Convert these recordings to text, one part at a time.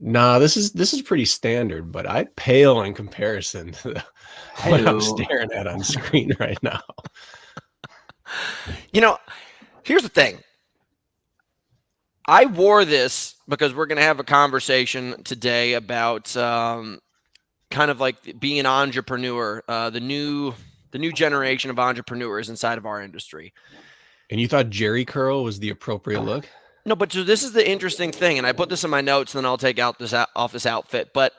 Nah, this is pretty standard, but I pale in comparison to what I'm Hey-o. staring at on screen right now. You know, here's the thing. I wore this because we're going to have a conversation today about kind of like being an entrepreneur, the new generation of entrepreneurs inside of our industry. And you thought Jerry curl was the appropriate look? No, but so this is the interesting thing, and I put this in my notes, and then I'll take out this off this outfit. But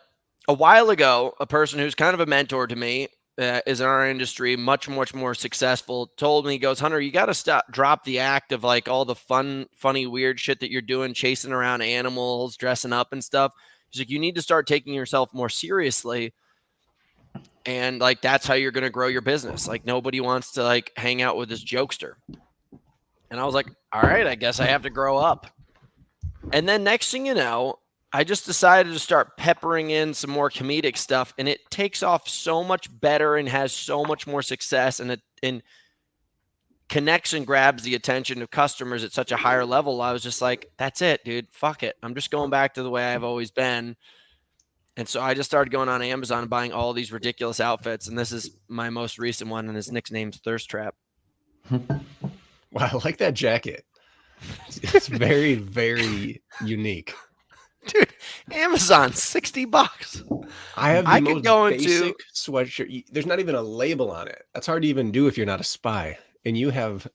a while ago, a person who's kind of a mentor to me is in our industry, much more successful, told me, he goes, Hunter, you got to drop the act of like all the funny, weird shit that you're doing, chasing around animals, dressing up and stuff. He's like, you need to start taking yourself more seriously. And like, that's how you're going to grow your business. Like, nobody wants to like hang out with this jokester. And I was like, all right, I guess I have to grow up. And then next thing you know, I just decided to start peppering in some more comedic stuff, and it takes off so much better and has so much more success, and it connects and grabs the attention of customers at such a higher level. I was just like, that's it, dude. Fuck it. I'm just going back to the way I've always been. And so I just started going on Amazon and buying all these ridiculous outfits, and this is my most recent one, and his nickname's Thirst Trap. Wow, I like that jacket. It's very, very unique. Dude, Amazon, $60. I have the I could most go into- basic sweatshirt. There's not even a label on it. That's hard to even do if you're not a spy. And you have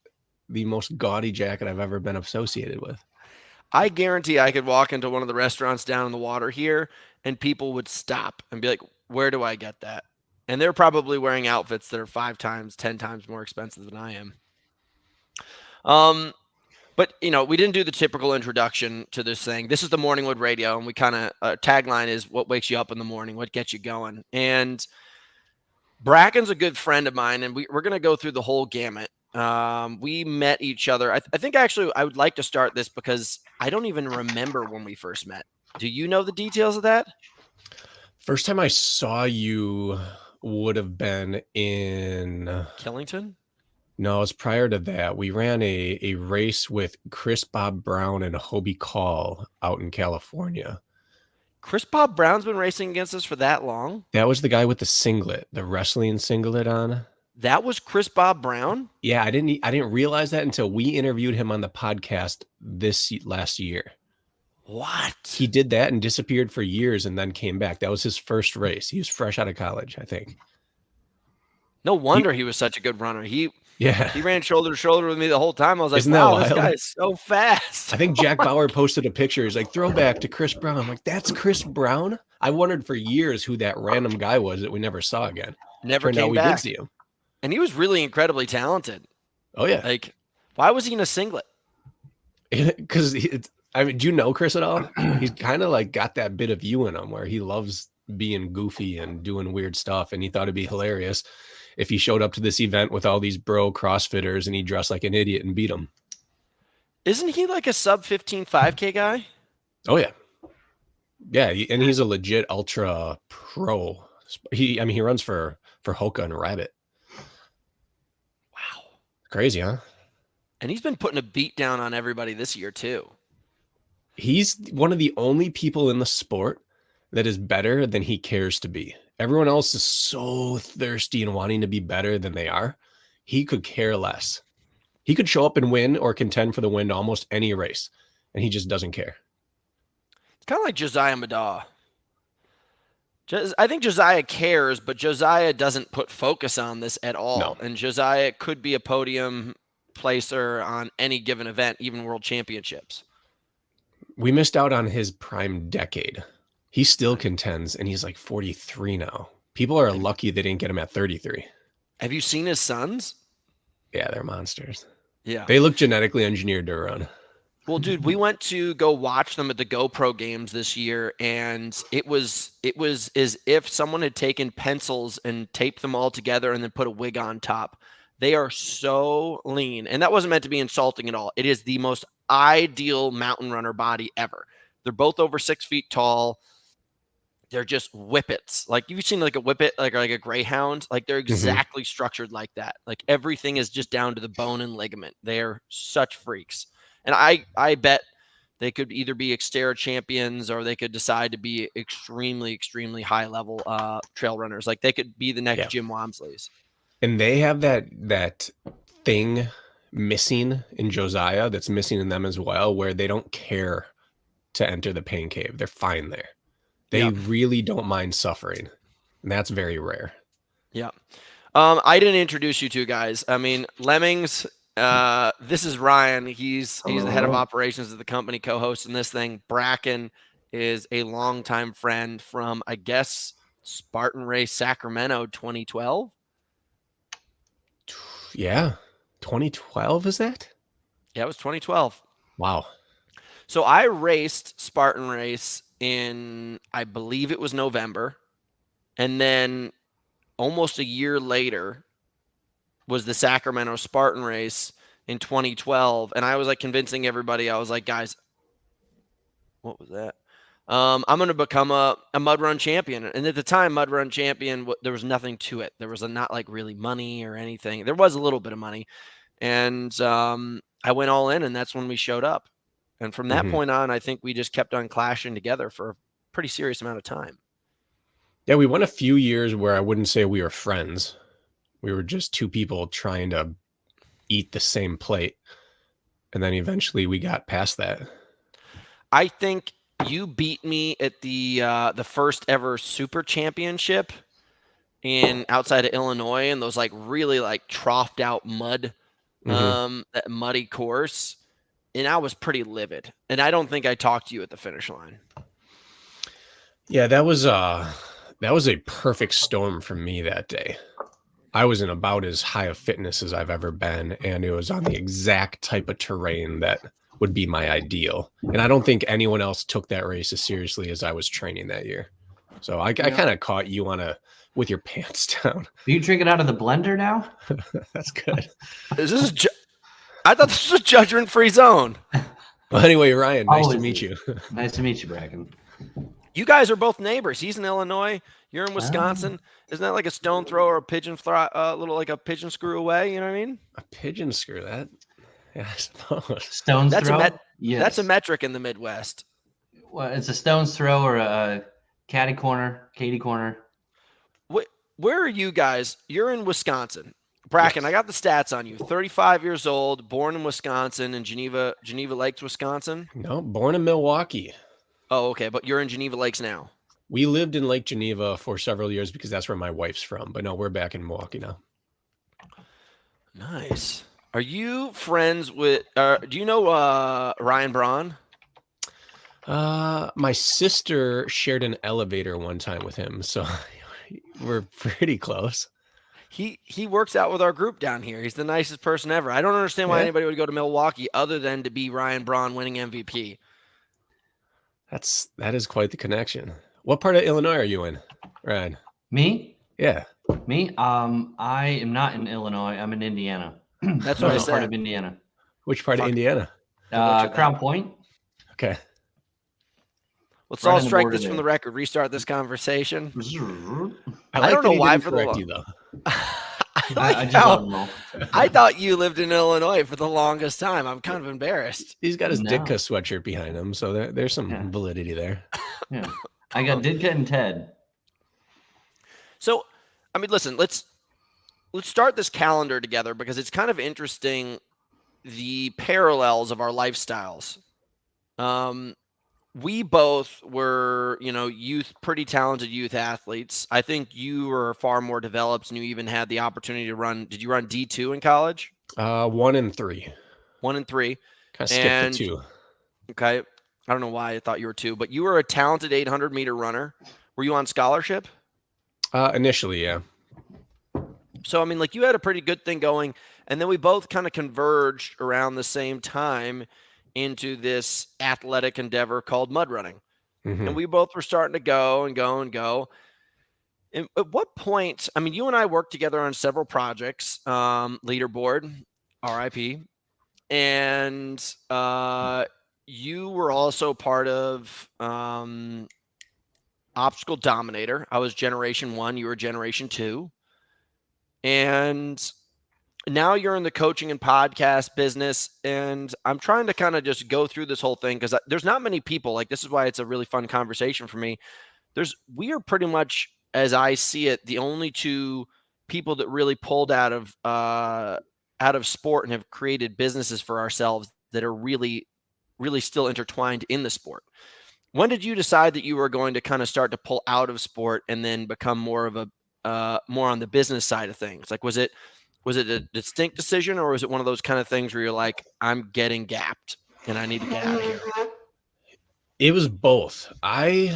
the most gaudy jacket I've ever been associated with. I guarantee I could walk into one of the restaurants down in the water here and people would stop and be like, where do I get that? And they're probably wearing outfits that are 5 times, 10 times more expensive than I am. But you know, we didn't do the typical introduction to this thing. This is the Morningwood Radio, and we kind of tagline is what wakes you up in the morning, what gets you going. And Brakken's a good friend of mine, and we're going to go through the whole gamut. We met each other. I think actually I would like to start this because I don't even remember when we first met. Do you know the details of that? First time I saw you would have been in Killington? No, it's prior to that. We ran a race with Chris Bob Brown and Hobie Call out in California. Chris Bob Brown's been racing against us for that long? That was the guy with the singlet, the wrestling singlet on. That was Chris Bob Brown? Yeah, I didn't realize that until we interviewed him on the podcast this last year. What? He did that and disappeared for years and then came back. That was his first race. He was fresh out of college, I think. No wonder he was such a good runner. He ran shoulder to shoulder with me the whole time. I was like, Isn't that wow, this wild? guy is so fast. I think Jack Bauer posted a picture. He's like, throwback to Chris Brown. I'm like, that's Chris Brown? I wondered for years who that random guy was that we never saw again. Never Turned out came we back. did see him. And he was really incredibly talented. Oh, yeah. Like, why was he in a singlet? Because I mean, do you know Chris at all? He's kind of like got that bit of you in him where he loves being goofy and doing weird stuff. And he thought it'd be hilarious if he showed up to this event with all these bro CrossFitters and he dressed like an idiot and beat them. Isn't he like a sub 15 5K guy? Oh, yeah. Yeah. And he's a legit ultra pro. He runs for Hoka and Rabbit. Wow. Crazy, huh? And he's been putting a beat down on everybody this year, too. He's one of the only people in the sport that is better than he cares to be. Everyone else is so thirsty and wanting to be better than they are. He could care less. He could show up and win or contend for the win almost any race, and he just doesn't care. It's kind of like Josiah Madaw. I think Josiah cares, but Josiah doesn't put focus on this at all. No. And Josiah could be a podium placer on any given event, even world championships. We missed out on his prime decade. He still contends, and he's like 43 now. People are lucky they didn't get him at 33. Have you seen his sons? Yeah, they're monsters. Yeah. They look genetically engineered to run. Well, dude, we went to go watch them at the GoPro games this year, and it was as if someone had taken pencils and taped them all together and then put a wig on top. They are so lean, and that wasn't meant to be insulting at all. It is the most ideal mountain runner body ever. They're both over 6 feet tall. They're just whippets. Like, you've seen like a whippet, like a greyhound. Like, they're exactly structured like that. Like, everything is just down to the bone and ligament. They're such freaks. And I bet They could either be Xterra champions or they could decide to be extremely, extremely high level trail runners. Like they could be the next Yeah. Jim Walmsley's. And they have that thing missing in Josiah that's missing in them as well, where they don't care to enter the pain cave. They're fine there. They Yeah. really don't mind suffering. And that's very rare. Yeah. I didn't introduce you two guys. I mean, Lemmings, this is Ryan. He's the head of operations of the company, co-hosting this thing. Brakken is a longtime friend from, I guess, Spartan Race Sacramento 2012. Yeah. 2012 is that? Yeah, it was 2012. Wow. So I raced Spartan Race in, I believe it was November. And then almost a year later was the Sacramento Spartan Race in 2012. And I was like convincing everybody, I was like, guys, what was that? I'm going to become a mud run champion. And at the time, mud run champion, there was nothing to it. There was not like really money or anything. There was a little bit of money. And I went all in, and that's when we showed up. And from that point on, I think we just kept on clashing together for a pretty serious amount of time. Yeah, we went a few years where I wouldn't say we were friends. We were just two people trying to eat the same plate. And then eventually we got past that. I think you beat me at the first ever super championship in outside of Illinois, and those like really like troughed out mud, that muddy course. And I was pretty livid. And I don't think I talked to you at the finish line. Yeah, that was a perfect storm for me that day. I was in about as high of fitness as I've ever been, and it was on the exact type of terrain that would be my ideal. And I don't think anyone else took that race as seriously as I was training that year. So I kind of caught you with your pants down. Are you drinking out of the blender now? That's good. I thought this was a judgment-free zone. Well, anyway, Ryan, nice to meet you. Nice to meet you, Brakken. You guys are both neighbors. He's in Illinois. You're in Wisconsin. Isn't that like a stone throw or a pigeon little like a pigeon screw away? You know what I mean? A pigeon screw, that? Yeah, I suppose. Stone's throw? Yes. That's a metric in the Midwest. Well, it's a stone's throw or a Katie corner. Where are you guys? You're in Wisconsin. Brakken, yes. I got the stats on you. 35 years old, born in Wisconsin, in Geneva Lakes, Wisconsin? No, born in Milwaukee. Oh, okay, but you're in Geneva Lakes now. We lived in Lake Geneva for several years because that's where my wife's from. But no, we're back in Milwaukee now. Nice. Are you friends with, do you know Ryan Braun? My sister shared an elevator one time with him, so we're pretty close. He works out with our group down here. He's the nicest person ever. I don't understand why anybody would go to Milwaukee other than to be Ryan Braun winning MVP. That is quite the connection. What part of Illinois are you in, Ryan? Me? Yeah. Me? I am not in Illinois. I'm in Indiana. That's what I said. Part of Indiana. Which part of Indiana? Crown Point. Okay. Let's all strike this from the record. Restart this conversation. I don't know why for the you though. I thought you lived in Illinois for the longest time. I'm kind of embarrassed. He's got his Ditka sweatshirt behind him, so there's some validity there. Yeah, I got Ditka and Ted. So, I mean, listen, let's start this calendar together because it's kind of interesting the parallels of our lifestyles. We both were, pretty talented youth athletes. I think you were far more developed and you even had the opportunity to run. Did you run D2 in college? 1 and 3. 1 and 3. Kind of skipped the 2. Okay. I don't know why I thought you were 2, but you were a talented 800-meter runner. Were you on scholarship? Initially, yeah. So, I mean, like you had a pretty good thing going, and then we both kind of converged around the same time into this athletic endeavor called mud running. And we both were starting to go and go and go. And at what point, I mean, you and I worked together on several projects, Leaderboard, RIP, and you were also part of Obstacle Dominator. I was Generation 1, you were Generation 2. And now you're in the coaching and podcast business, and I'm trying to kind of just go through this whole thing because there's not many people. Like, this is why it's a really fun conversation for me. We are pretty much, as I see it, the only two people that really pulled out of sport and have created businesses for ourselves that are really, really still intertwined in the sport. When did you decide that you were going to kind of start to pull out of sport and then become more of a more on the business side of things? Like, was it a distinct decision, or was it one of those kind of things where you're like, I'm getting gapped and I need to get out of here? It was both. I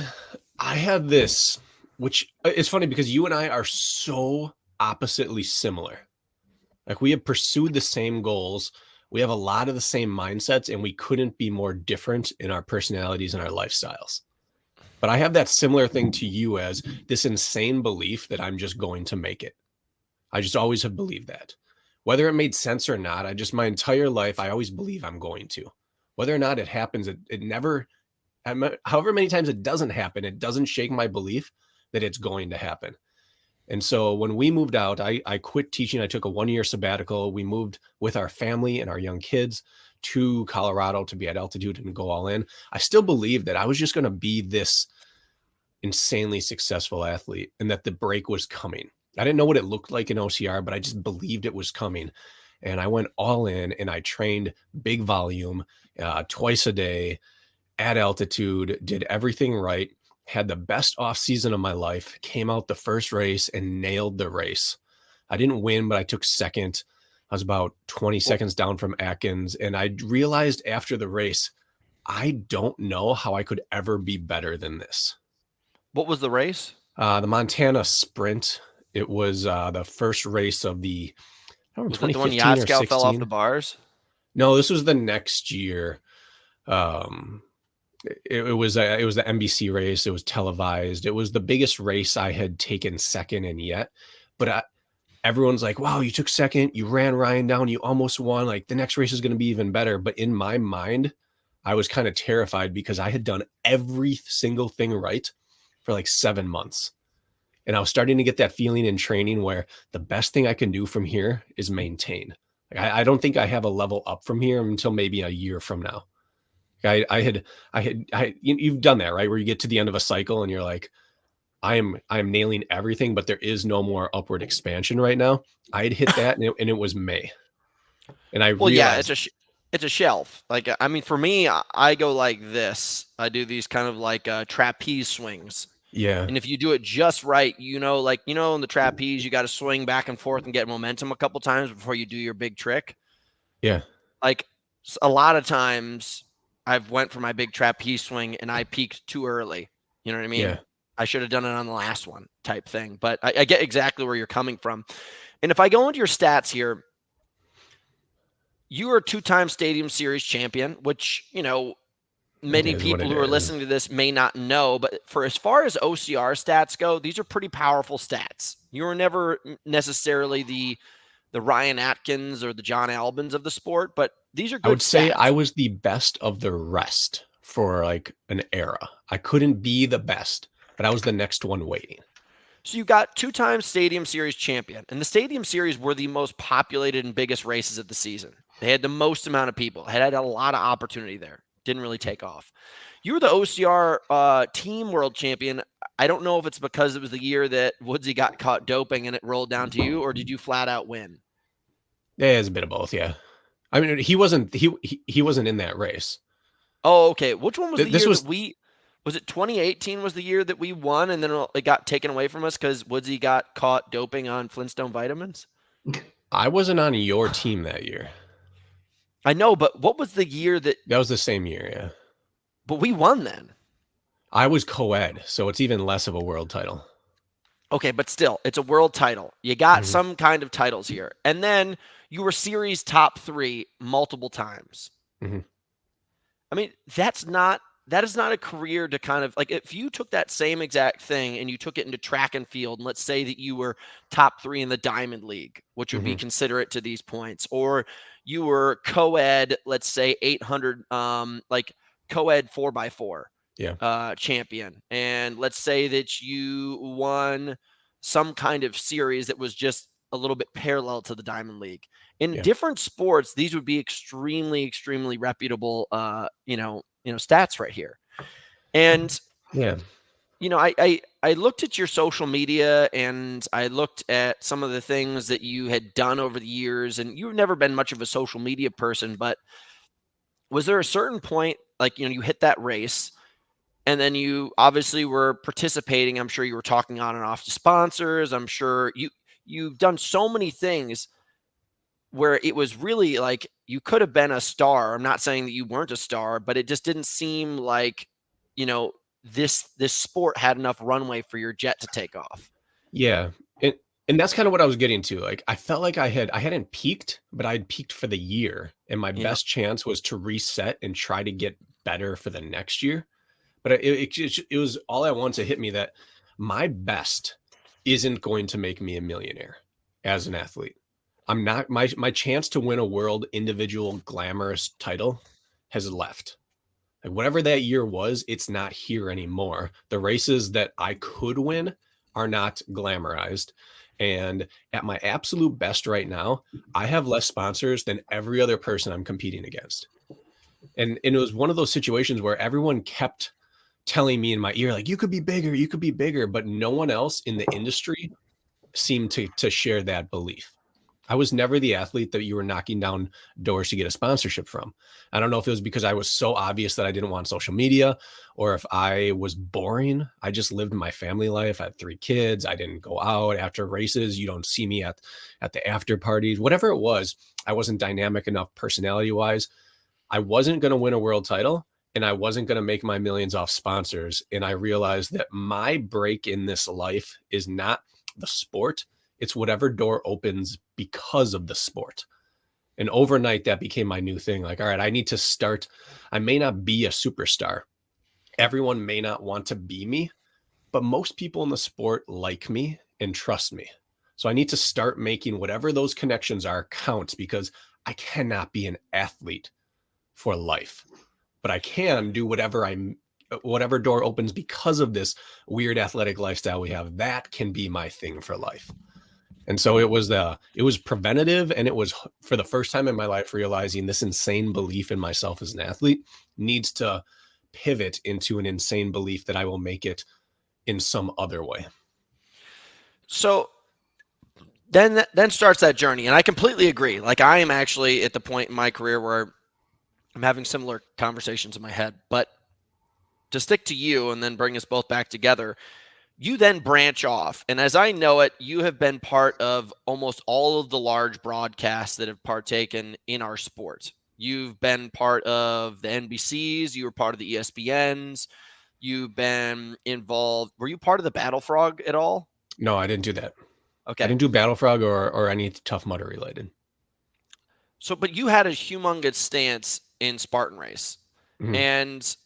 have this, which it's funny because you and I are so oppositely similar. Like, we have pursued the same goals. We have a lot of the same mindsets, and we couldn't be more different in our personalities and our lifestyles. But I have that similar thing to you, as this insane belief that I'm just going to make it. I just always have believed that. Whether it made sense or not, my entire life, I always believe I'm going to. Whether or not it happens, it never, however many times it doesn't happen, it doesn't shake my belief that it's going to happen. And so when we moved out, I quit teaching. I took a 1-year sabbatical. We moved with our family and our young kids to Colorado to be at altitude and go all in. I still believed that I was just going to be this insanely successful athlete and that the break was coming. I didn't know what it looked like in OCR, but I just believed it was coming. And I went all in and I trained big volume twice a day at altitude, did everything right. Had the best off season of my life, came out the first race and nailed the race. I didn't win, but I took second. I was about 20 seconds down from Atkins. And I realized after the race, I don't know how I could ever be better than this. What was the race? The Montana Sprint. It was the first race of the, I don't know, 2015 the one or 16. fell off the bars? No, this was the next year. It was the NBC race. It was televised. It was the biggest race I had taken second in yet. But everyone's like, wow, you took second. You ran Ryan down. You almost won. Like, the next race is going to be even better. But in my mind, I was kind of terrified because I had done every single thing right for like 7 months. And I was starting to get that feeling in training where the best thing I can do from here is maintain. Like, I don't think I have a level up from here until maybe a year from now. You've done that, right? Where you get to the end of a cycle and you're like, I am nailing everything, but there is no more upward expansion right now. I had hit that and it was May. And I realized, it's a shelf. Like, I mean, for me, I go like this. I do these kind of like trapeze swings. yeah. And if you do it just right, in the trapeze, you got to swing back and forth and get momentum a couple times before you do your big trick. Yeah. Like, a lot of times I've went for my big trapeze swing and I peaked too early. You know what I mean? Yeah. I should have done it on the last one type thing. But I get exactly where you're coming from. And if I go into your stats here, you are a 2-time Stadium Series champion, which, many people who are listening to this may not know, but for as far as OCR stats go, these are pretty powerful stats. You were never necessarily the Ryan Atkins or the John Albans of the sport, but these are good. I would say I was the best of the rest for like an era. I couldn't be the best, but I was the next one waiting. So you got 2-time Stadium Series champion, and the Stadium Series were the most populated and biggest races of the season. They had the most amount of people. Had a lot of opportunity there. Didn't really take off. You were the OCR team world champion. I don't know if it's because it was the year that Woodsy got caught doping and it rolled down to you, or did you flat out win? Yeah, it's a bit of both. Yeah. I mean, he wasn't in that race. Oh, okay. Which one was the year was, that was it 2018 was the year that we won and then it got taken away from us because Woodsy got caught doping on Flintstone vitamins? I wasn't on your team that year. I know, but what was the year that was the same year? Yeah. But we won then. I was co-ed, so it's even less of a world title. Okay, but still, it's a world title. You got some kind of titles here. And then you were series top 3 multiple times. Mm-hmm. I mean, that is not a career to kind of like, if you took that same exact thing and you took it into track and field, and let's say that you were top 3 in the Diamond League, which would be considerate to these points, or you were co-ed, let's say 800, like co-ed 4x4 champion. And let's say that you won some kind of series that was just a little bit parallel to the Diamond League. In Yeah. different sports, these would be extremely reputable, stats right here. And Yeah. I looked at your social media and I looked at some of the things that you had done over the years, and you've never been much of a social media person, but was there a certain point, like, you hit that race and then you obviously were participating. I'm sure you were talking on and off to sponsors. I'm sure you've done so many things where it was really like you could have been a star. I'm not saying that you weren't a star, but it just didn't seem like, you know, this sport had enough runway for your jet to take off. Yeah. And that's kind of what I was getting to. Like, I felt like I hadn't peaked, but I'd peaked for the year. And my Yeah. best chance was to reset and try to get better for the next year. But it was all at once. It hit me that my best isn't going to make me a millionaire as an athlete. I'm not, my chance to win a world individual glamorous title has left. Like, whatever that year was, it's not here anymore. The races that I could win are not glamorized. And at my absolute best right now, I have less sponsors than every other person I'm competing against. And it was one of those situations where everyone kept telling me in my ear, like, you could be bigger, you could be bigger, but no one else in the industry seemed to share that belief. I was never the athlete that you were knocking down doors to get a sponsorship from. I don't know if it was because I was so obvious that I didn't want social media, or if I was boring. I just lived my family life. I had 3 kids. I didn't go out after races. You don't see me at the after parties, whatever it was. I wasn't dynamic enough personality wise. I wasn't going to win a world title, and I wasn't going to make my millions off sponsors. And I realized that my break in this life is not the sport. It's whatever door opens because of the sport. And overnight, that became my new thing. Like, all right, I need to start. I may not be a superstar. Everyone may not want to be me, but most people in the sport like me and trust me. So I need to start making whatever those connections are count, because I cannot be an athlete for life, but I can do whatever door opens because of this weird athletic lifestyle we have. That can be my thing for life. And so it was preventative, and it was for the first time in my life realizing this insane belief in myself as an athlete needs to pivot into an insane belief that I will make it in some other way. So then starts that journey, and I completely agree. Like, I am actually at the point in my career where I'm having similar conversations in my head. But to stick to you and then bring us both back together, you then branch off. And as I know it, you have been part of almost all of the large broadcasts that have partaken in our sport. You've been part of the NBCs. You were part of the ESPNs. You've been involved. Were you part of the Battle Frog at all? No, I didn't do that. Okay. I didn't do Battle Frog or any Tough Mudder related. So, but you had a humongous stance in Spartan Race. Mhm. And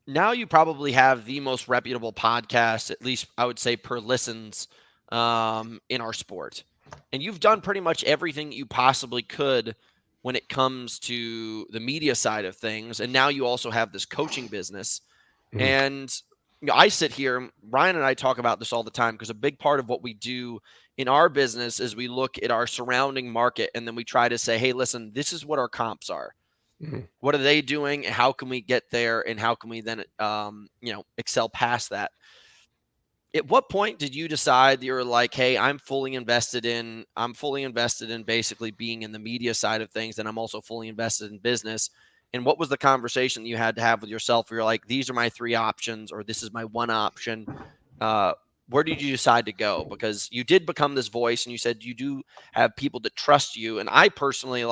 now you probably have the most reputable podcast, at least I would say per listens, in our sport. And you've done pretty much everything you possibly could when it comes to the media side of things. And now you also have this coaching business. Mhm. And I sit here, Ryan and I talk about this all the time, because a big part of what we do in our business is we look at our surrounding market and then we try to say, hey, listen, this is what our comps are. Mhm. What are they doing? And how can we get there? And how can we then, excel past that? At what point did you decide that you were like, hey, I'm fully invested in basically being in the media side of things, and I'm also fully invested in business? And what was the conversation you had to have with yourself where you're like, these are my 3 options, or this is my 1 option? Where did you decide to go? Because you did become this voice, and you said you do have people that trust you. And I personally,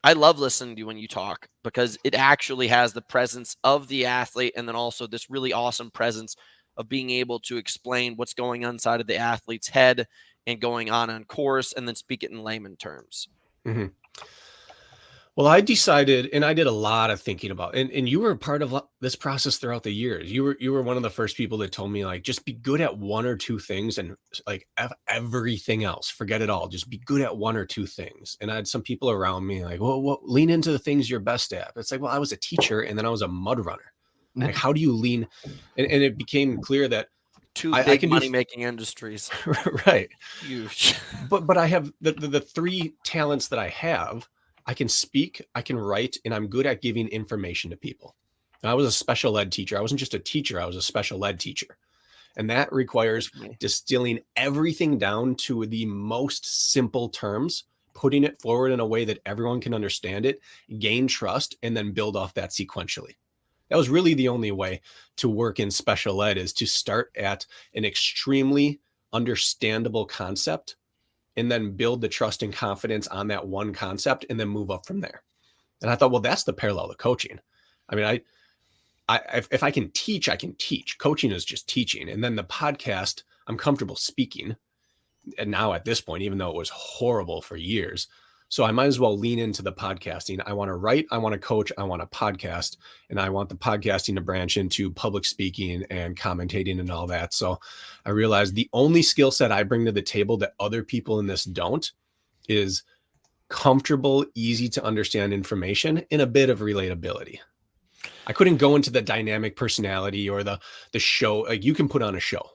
I love listening to you when you talk, because it actually has the presence of the athlete, and then also this really awesome presence of being able to explain what's going on inside of the athlete's head and going on course, and then speak it in layman terms. Mhm. Well, I decided, and I did a lot of thinking about, and you were a part of this process throughout the years. You were one of the first people that told me, like, just be good at 1 or 2 things, and like everything else, forget it all. Just be good at 1 or 2 things. And I had some people around me like, well, lean into the things you're best at. It's like, well, I was a teacher and then I was a mud runner. Like, how do you lean? And it became clear that Two I big can do money-making industries. right. Huge. But I have the three talents that I have. I can speak, I can write, and I'm good at giving information to people. I was a special ed teacher. I wasn't just a teacher, I was a special ed teacher. And that requires distilling everything down to the most simple terms, putting it forward in a way that everyone can understand it, gain trust, and then build off that sequentially. That was really the only way to work in special ed, is to start at an extremely understandable concept and then build the trust and confidence on that one concept and then move up from there. And I thought, well, that's the parallel to coaching. I mean, if I can teach, I can teach. Coaching is just teaching. And then the podcast, I'm comfortable speaking. And now at this point, even though it was horrible for years, so I might as well lean into the podcasting. I want to write, I want to coach, I want to podcast, and I want the podcasting to branch into public speaking and commentating and all that. So I realized the only skill set I bring to the table that other people in this don't is comfortable, easy to understand information and a bit of relatability. I couldn't go into the dynamic personality or the show. Like, you can put on a show.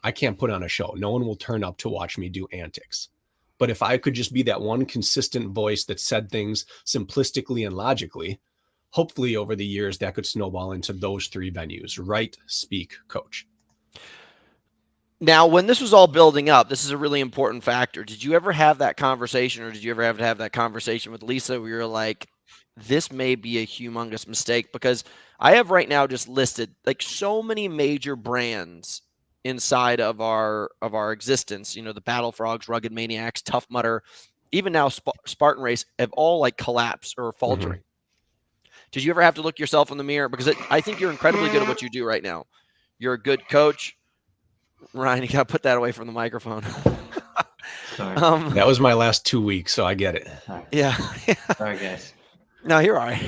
I can't put on a show. No one will turn up to watch me do antics. But if I could just be that one consistent voice that said things simplistically and logically, hopefully over the years that could snowball into those three venues: write, speak, coach. Now, when this was all building up, this is a really important factor. Did you ever have that conversation, or did you ever have to have that conversation with Lisa where you're like, this may be a humongous mistake? Because I have right now just listed like so many major brands inside of our existence. You know, the Battle Frogs, Rugged Maniacs, Tough Mudder, even now Spartan Race have all like collapsed or faltering. Did you ever have to look yourself in the mirror? Because I think you're incredibly good at what you do right now. You're a good coach. Ryan, you got to put that away from the microphone. Sorry. That was my last 2 weeks, so I get it. Sorry. Yeah. Sorry, guys. No, you're all right.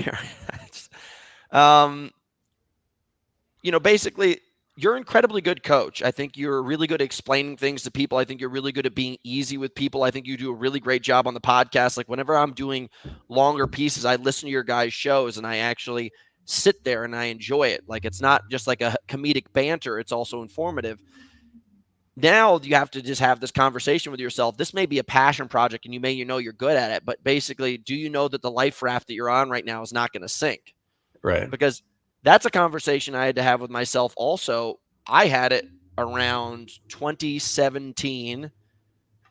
You know, basically, you're an incredibly good coach. I think you're really good at explaining things to people. I think you're really good at being easy with people. I think you do a really great job on the podcast. Like, whenever I'm doing longer pieces, I listen to your guys' shows and I actually sit there and I enjoy it. Like, it's not just like a comedic banter. It's also informative. Now you have to just have this conversation with yourself. This may be a passion project and you may, you're good at it, but basically, do you know that the life raft that you're on right now is not going to sink? Right. Because that's a conversation I had to have with myself also. I had it around 2017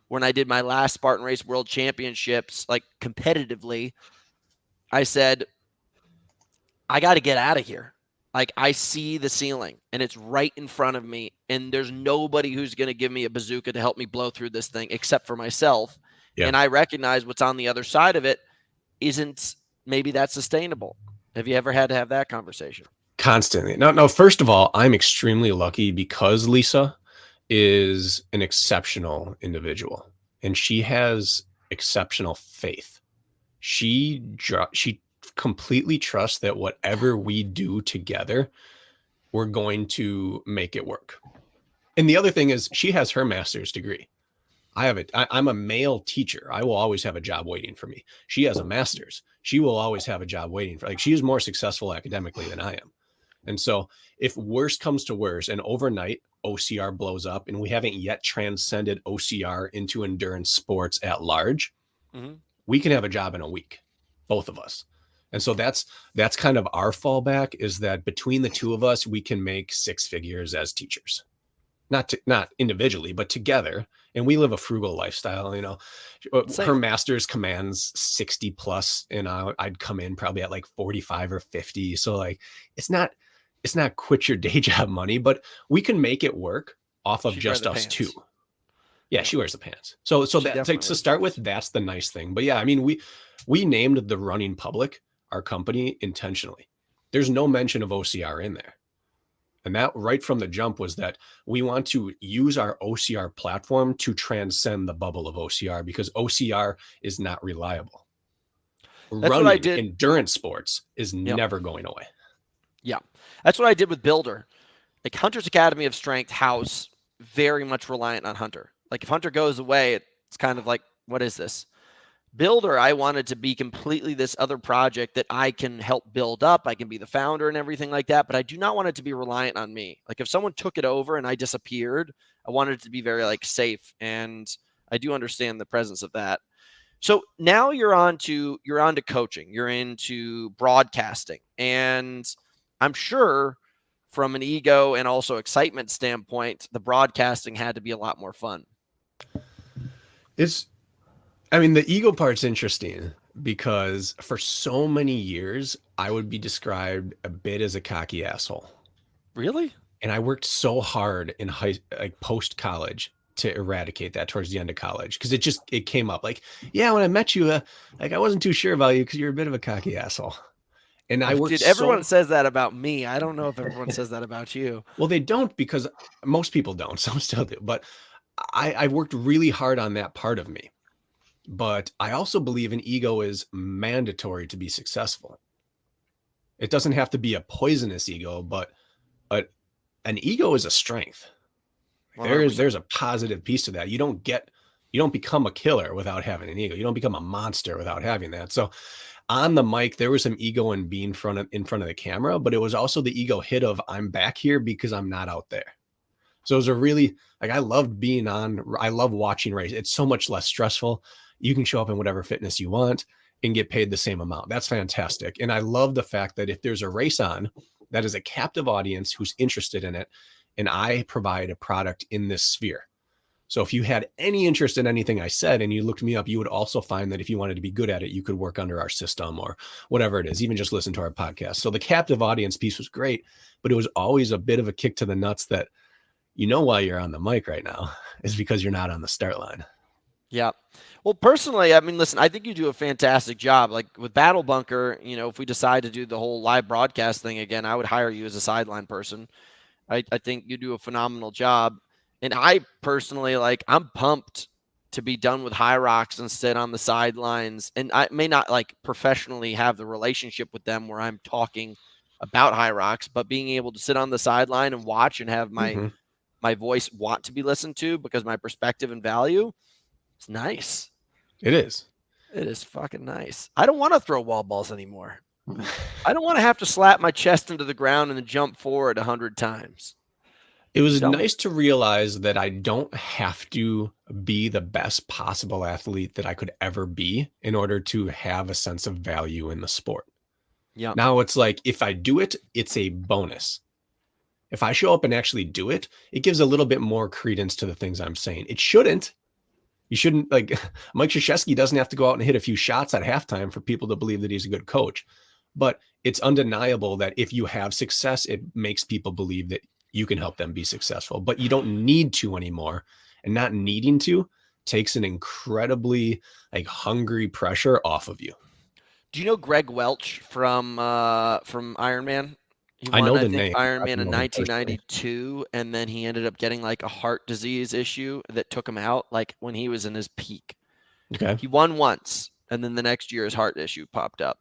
when I did my last Spartan Race World Championships, like competitively. I said, I got to get out of here. Like, I see the ceiling and it's right in front of me, and there's nobody who's going to give me a bazooka to help me blow through this thing except for myself. Yeah. And I recognize what's on the other side of it isn't maybe that sustainable. Have you ever had to have that conversation? Constantly. No, first of all, I'm extremely lucky because Lisa is an exceptional individual and she has exceptional faith. She completely trusts that whatever we do together, we're going to make it work. And the other thing is, she has her master's degree. I have it. I'm a male teacher. I will always have a job waiting for me. She has a master's. She will always have a job waiting for, like, she is more successful academically than I am. And so if worst comes to worst and overnight OCR blows up and we haven't yet transcended OCR into endurance sports at large, we can have a job in a week, both of us. And so that's kind of our fallback, is that between the two of us, we can make six figures as teachers, not individually, but together. And we live a frugal lifestyle. You know, her master's commands 60 plus, and I'd come in probably at like 45 or 50. So like, it's not quit your day job money, but we can make it work off of just us two. Yeah, she wears the pants. So that, to start with, that's the nice thing. But yeah, I mean, we named the Running Public our company intentionally. There's no mention of OCR in there. And that right from the jump was that we want to use our OCR platform to transcend the bubble of OCR, because OCR is not reliable. That's running, what I did. Endurance sports is never going away. Yeah. That's what I did with Builder. Like, Hunter's Academy of Strength house, very much reliant on Hunter. Like, if Hunter goes away, it's kind of like, what is this? builder, I wanted to be completely this other project that I can help build up. I can be the founder and everything like that, but I do not want it to be reliant on me. Like if someone took it over and I disappeared, I wanted it to be very like safe. And I do understand the presence of that. So now you're on to coaching, you're into broadcasting, and I'm sure from an ego and also excitement standpoint, the broadcasting had to be a lot more fun. The ego part's interesting because for so many years, I would be described a bit as a cocky asshole. Really? And I worked so hard in post college to eradicate that towards the end of college. Cause it came up like, yeah, when I met you, I wasn't too sure about you cause you're a bit of a cocky asshole. And I worked everyone says that about me. I don't know if everyone says that about you. Well, they don't because most people don't. Some still do. But I worked really hard on that part of me. But I also believe an ego is mandatory to be successful. It doesn't have to be a poisonous ego, but an ego is a strength. There's a positive piece to that. You don't become a killer without having an ego. You don't become a monster without having that. So on the mic, there was some ego in being in front of the camera, but it was also the ego hit of I'm back here because I'm not out there. So it was a really I loved being on. I love watching race. It's so much less stressful. You can show up in whatever fitness you want and get paid the same amount. That's fantastic. And I love the fact that if there's a race on, that is a captive audience who's interested in it. And I provide a product in this sphere. So if you had any interest in anything I said and you looked me up, you would also find that if you wanted to be good at it, you could work under our system or whatever it is, even just listen to our podcast. So the captive audience piece was great, but it was always a bit of a kick to the nuts that why you're on the mic right now is because you're not on the start line. Yeah. Well, personally, listen, I think you do a fantastic job. Like with Battle Bunker, if we decide to do the whole live broadcast thing again, I would hire you as a sideline person. I think you do a phenomenal job. And I personally, I'm pumped to be done with High Rocks and sit on the sidelines. And I may not professionally have the relationship with them where I'm talking about High Rocks, but being able to sit on the sideline and watch and have my voice want to be listened to because my perspective and value, it's nice. It is. It is fucking nice. I don't want to throw wall balls anymore. I don't want to have to slap my chest into the ground and then jump forward 100 times. It was nice to realize that I don't have to be the best possible athlete that I could ever be in order to have a sense of value in the sport. Yeah. Now it's like, if I do it, it's a bonus. If I show up and actually do it, it gives a little bit more credence to the things I'm saying. It shouldn't. You shouldn't, Mike Krzyzewski doesn't have to go out and hit a few shots at halftime for people to believe that he's a good coach. But it's undeniable that if you have success, it makes people believe that you can help them be successful. But you don't need to anymore. And not needing to takes an incredibly hungry pressure off of you. Do you know Greg Welch from Ironman? I know the name. Ironman in 1992, and then he ended up getting a heart disease issue that took him out when he was in his peak. Okay. He won once, and then the next year his heart issue popped up.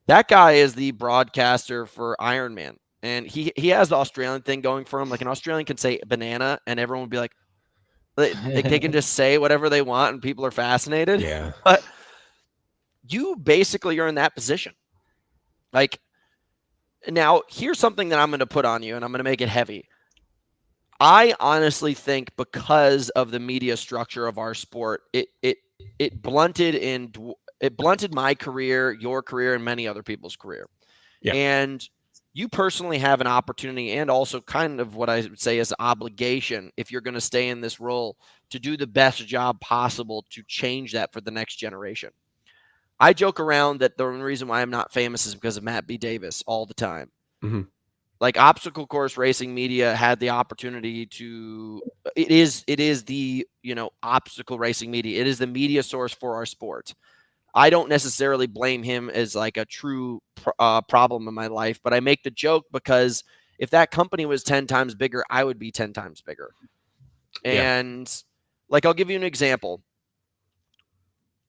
That guy is the broadcaster for Ironman, and he has the Australian thing going for him. An Australian can say banana, and everyone would be like, they can just say whatever they want, and people are fascinated. Yeah. But you basically are in that position. Now, here's something that I'm going to put on you, and I'm going to make it heavy. I honestly think because of the media structure of our sport, it blunted my career, your career, and many other people's career. Yeah. And you personally have an opportunity and also kind of what I would say is an obligation, if you're going to stay in this role, to do the best job possible to change that for the next generation. I joke around that the reason why I'm not famous is because of Matt B. Davis all the time. Mm-hmm. Obstacle course racing media had the opportunity to, it is the, obstacle racing media. It is the media source for our sport. I don't necessarily blame him as a true problem in my life, but I make the joke because if that company was 10 times bigger, I would be 10 times bigger. And I'll give you an example.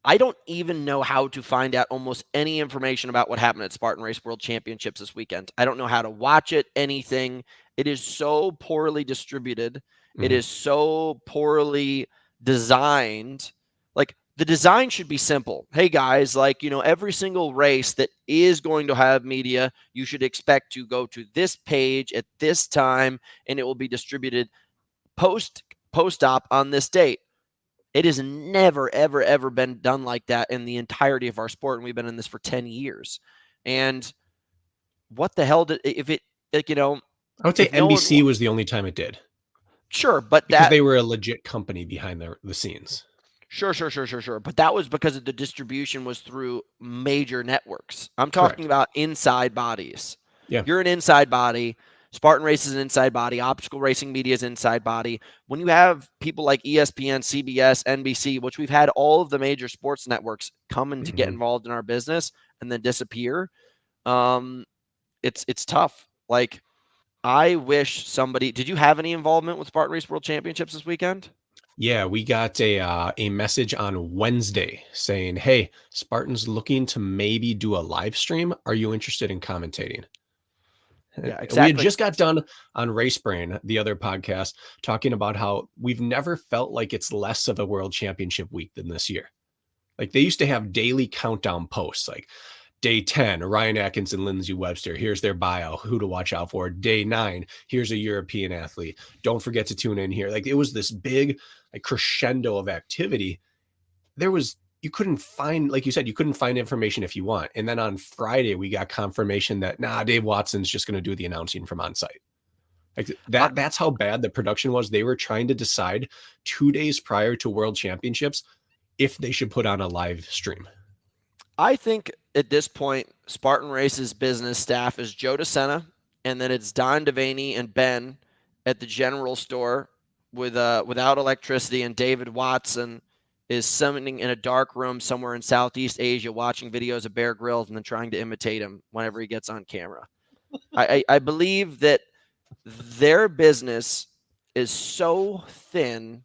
I don't even know how to find out almost any information about what happened at Spartan Race World Championships this weekend. I don't know how to watch it, anything. It is so poorly distributed. Mm-hmm. It is so poorly designed. the design should be simple. Hey guys, like, every single race that is going to have media, you should expect to go to this page at this time, and it will be distributed post-op on this date. It has never, ever, ever been done like that in the entirety of our sport, and we've been in this for 10 years. And what the hell if it, like, I would say NBC was the only time it did. Sure, but because they were a legit company behind the scenes. Sure. But that was because the distribution was through major networks. I'm talking about inside bodies. Yeah. You're an inside body. Spartan Race is an inside body. Optical Racing Media is an inside body. When you have people like ESPN, CBS, NBC, which we've had all of the major sports networks coming to get involved in our business and then disappear, it's tough. Like, I wish somebody – did you have any involvement with Spartan Race World Championships this weekend? Yeah, we got a message on Wednesday saying, hey, Spartan's looking to maybe do a live stream. Are you interested in commentating? Yeah, exactly. We had just got done on Race Brain, the other podcast, talking about how we've never felt like it's less of a world championship week than this year. Like, they used to have daily countdown posts, like day 10, Ryan Atkinson, Lindsey Webster, here's their bio, who to watch out for. Day 9, here's a European athlete. Don't forget to tune in here. Like, it was this big crescendo of activity. You couldn't find, like you said, you couldn't find information if you want. And then on Friday, we got confirmation that, Dave Watson's just going to do the announcing from on site. Like that's how bad the production was. They were trying to decide 2 days prior to World Championships if they should put on a live stream. I think at this point, Spartan Race's business staff is Joe DeSena, and then it's Don Devaney and Ben at the general store without electricity, and David Watson is summoning in a dark room somewhere in Southeast Asia, watching videos of Bear Grylls and then trying to imitate him whenever he gets on camera. I believe that their business is so thin,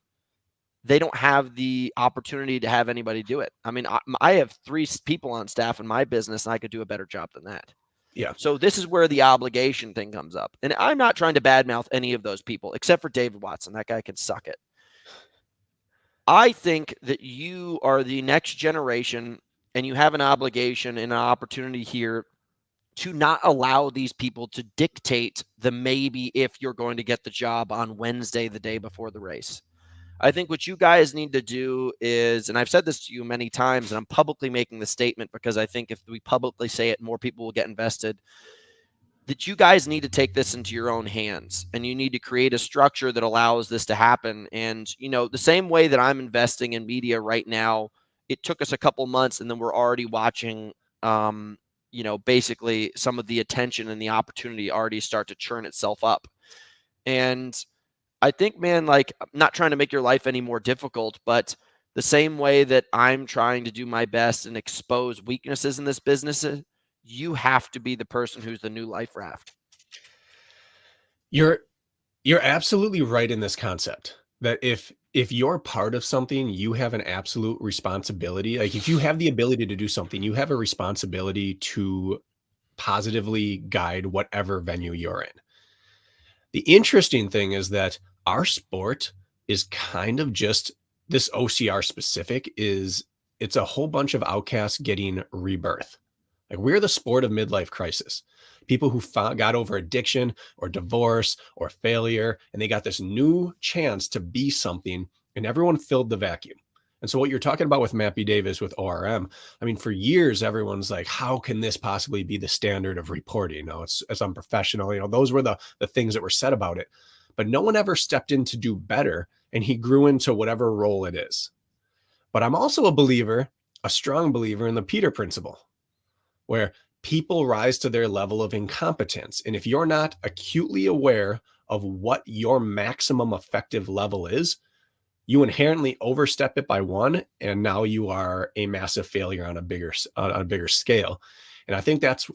they don't have the opportunity to have anybody do it. I mean, I have 3 people on staff in my business, and I could do a better job than that. Yeah. So this is where the obligation thing comes up. And I'm not trying to badmouth any of those people, except for David Watson. That guy can suck it. I think that you are the next generation, and you have an obligation and an opportunity here to not allow these people to dictate the maybe if you're going to get the job on Wednesday, the day before the race. I think what you guys need to do is, and I've said this to you many times, and I'm publicly making the statement because I think if we publicly say it, more people will get invested, that you guys need to take this into your own hands, and you need to create a structure that allows this to happen. And, the same way that I'm investing in media right now, it took us a couple months, and then we're already watching, basically some of the attention and the opportunity already start to churn itself up. And I think, man, like, I'm not trying to make your life any more difficult, but the same way that I'm trying to do my best and expose weaknesses in this business, you have to be the person who's the new life raft. You're absolutely right in this concept that if you're part of something, you have an absolute responsibility. Like, if you have the ability to do something, you have a responsibility to positively guide whatever venue you're in. The interesting thing is that our sport is kind of just this OCR specific it's a whole bunch of outcasts getting rebirth. Like, we're the sport of midlife crisis. People who got over addiction or divorce or failure, and they got this new chance to be something, and everyone filled the vacuum. And so what you're talking about with Matt B. Davis with ORM, I mean, for years, everyone's like, how can this possibly be the standard of reporting? It's unprofessional. Those were the things that were said about it. But no one ever stepped in to do better, and he grew into whatever role it is. But I'm also a strong believer in the Peter principle, where people rise to their level of incompetence. And if you're not acutely aware of what your maximum effective level is, you inherently overstep it by 1, and now you are a massive failure on a bigger scale. And I think that's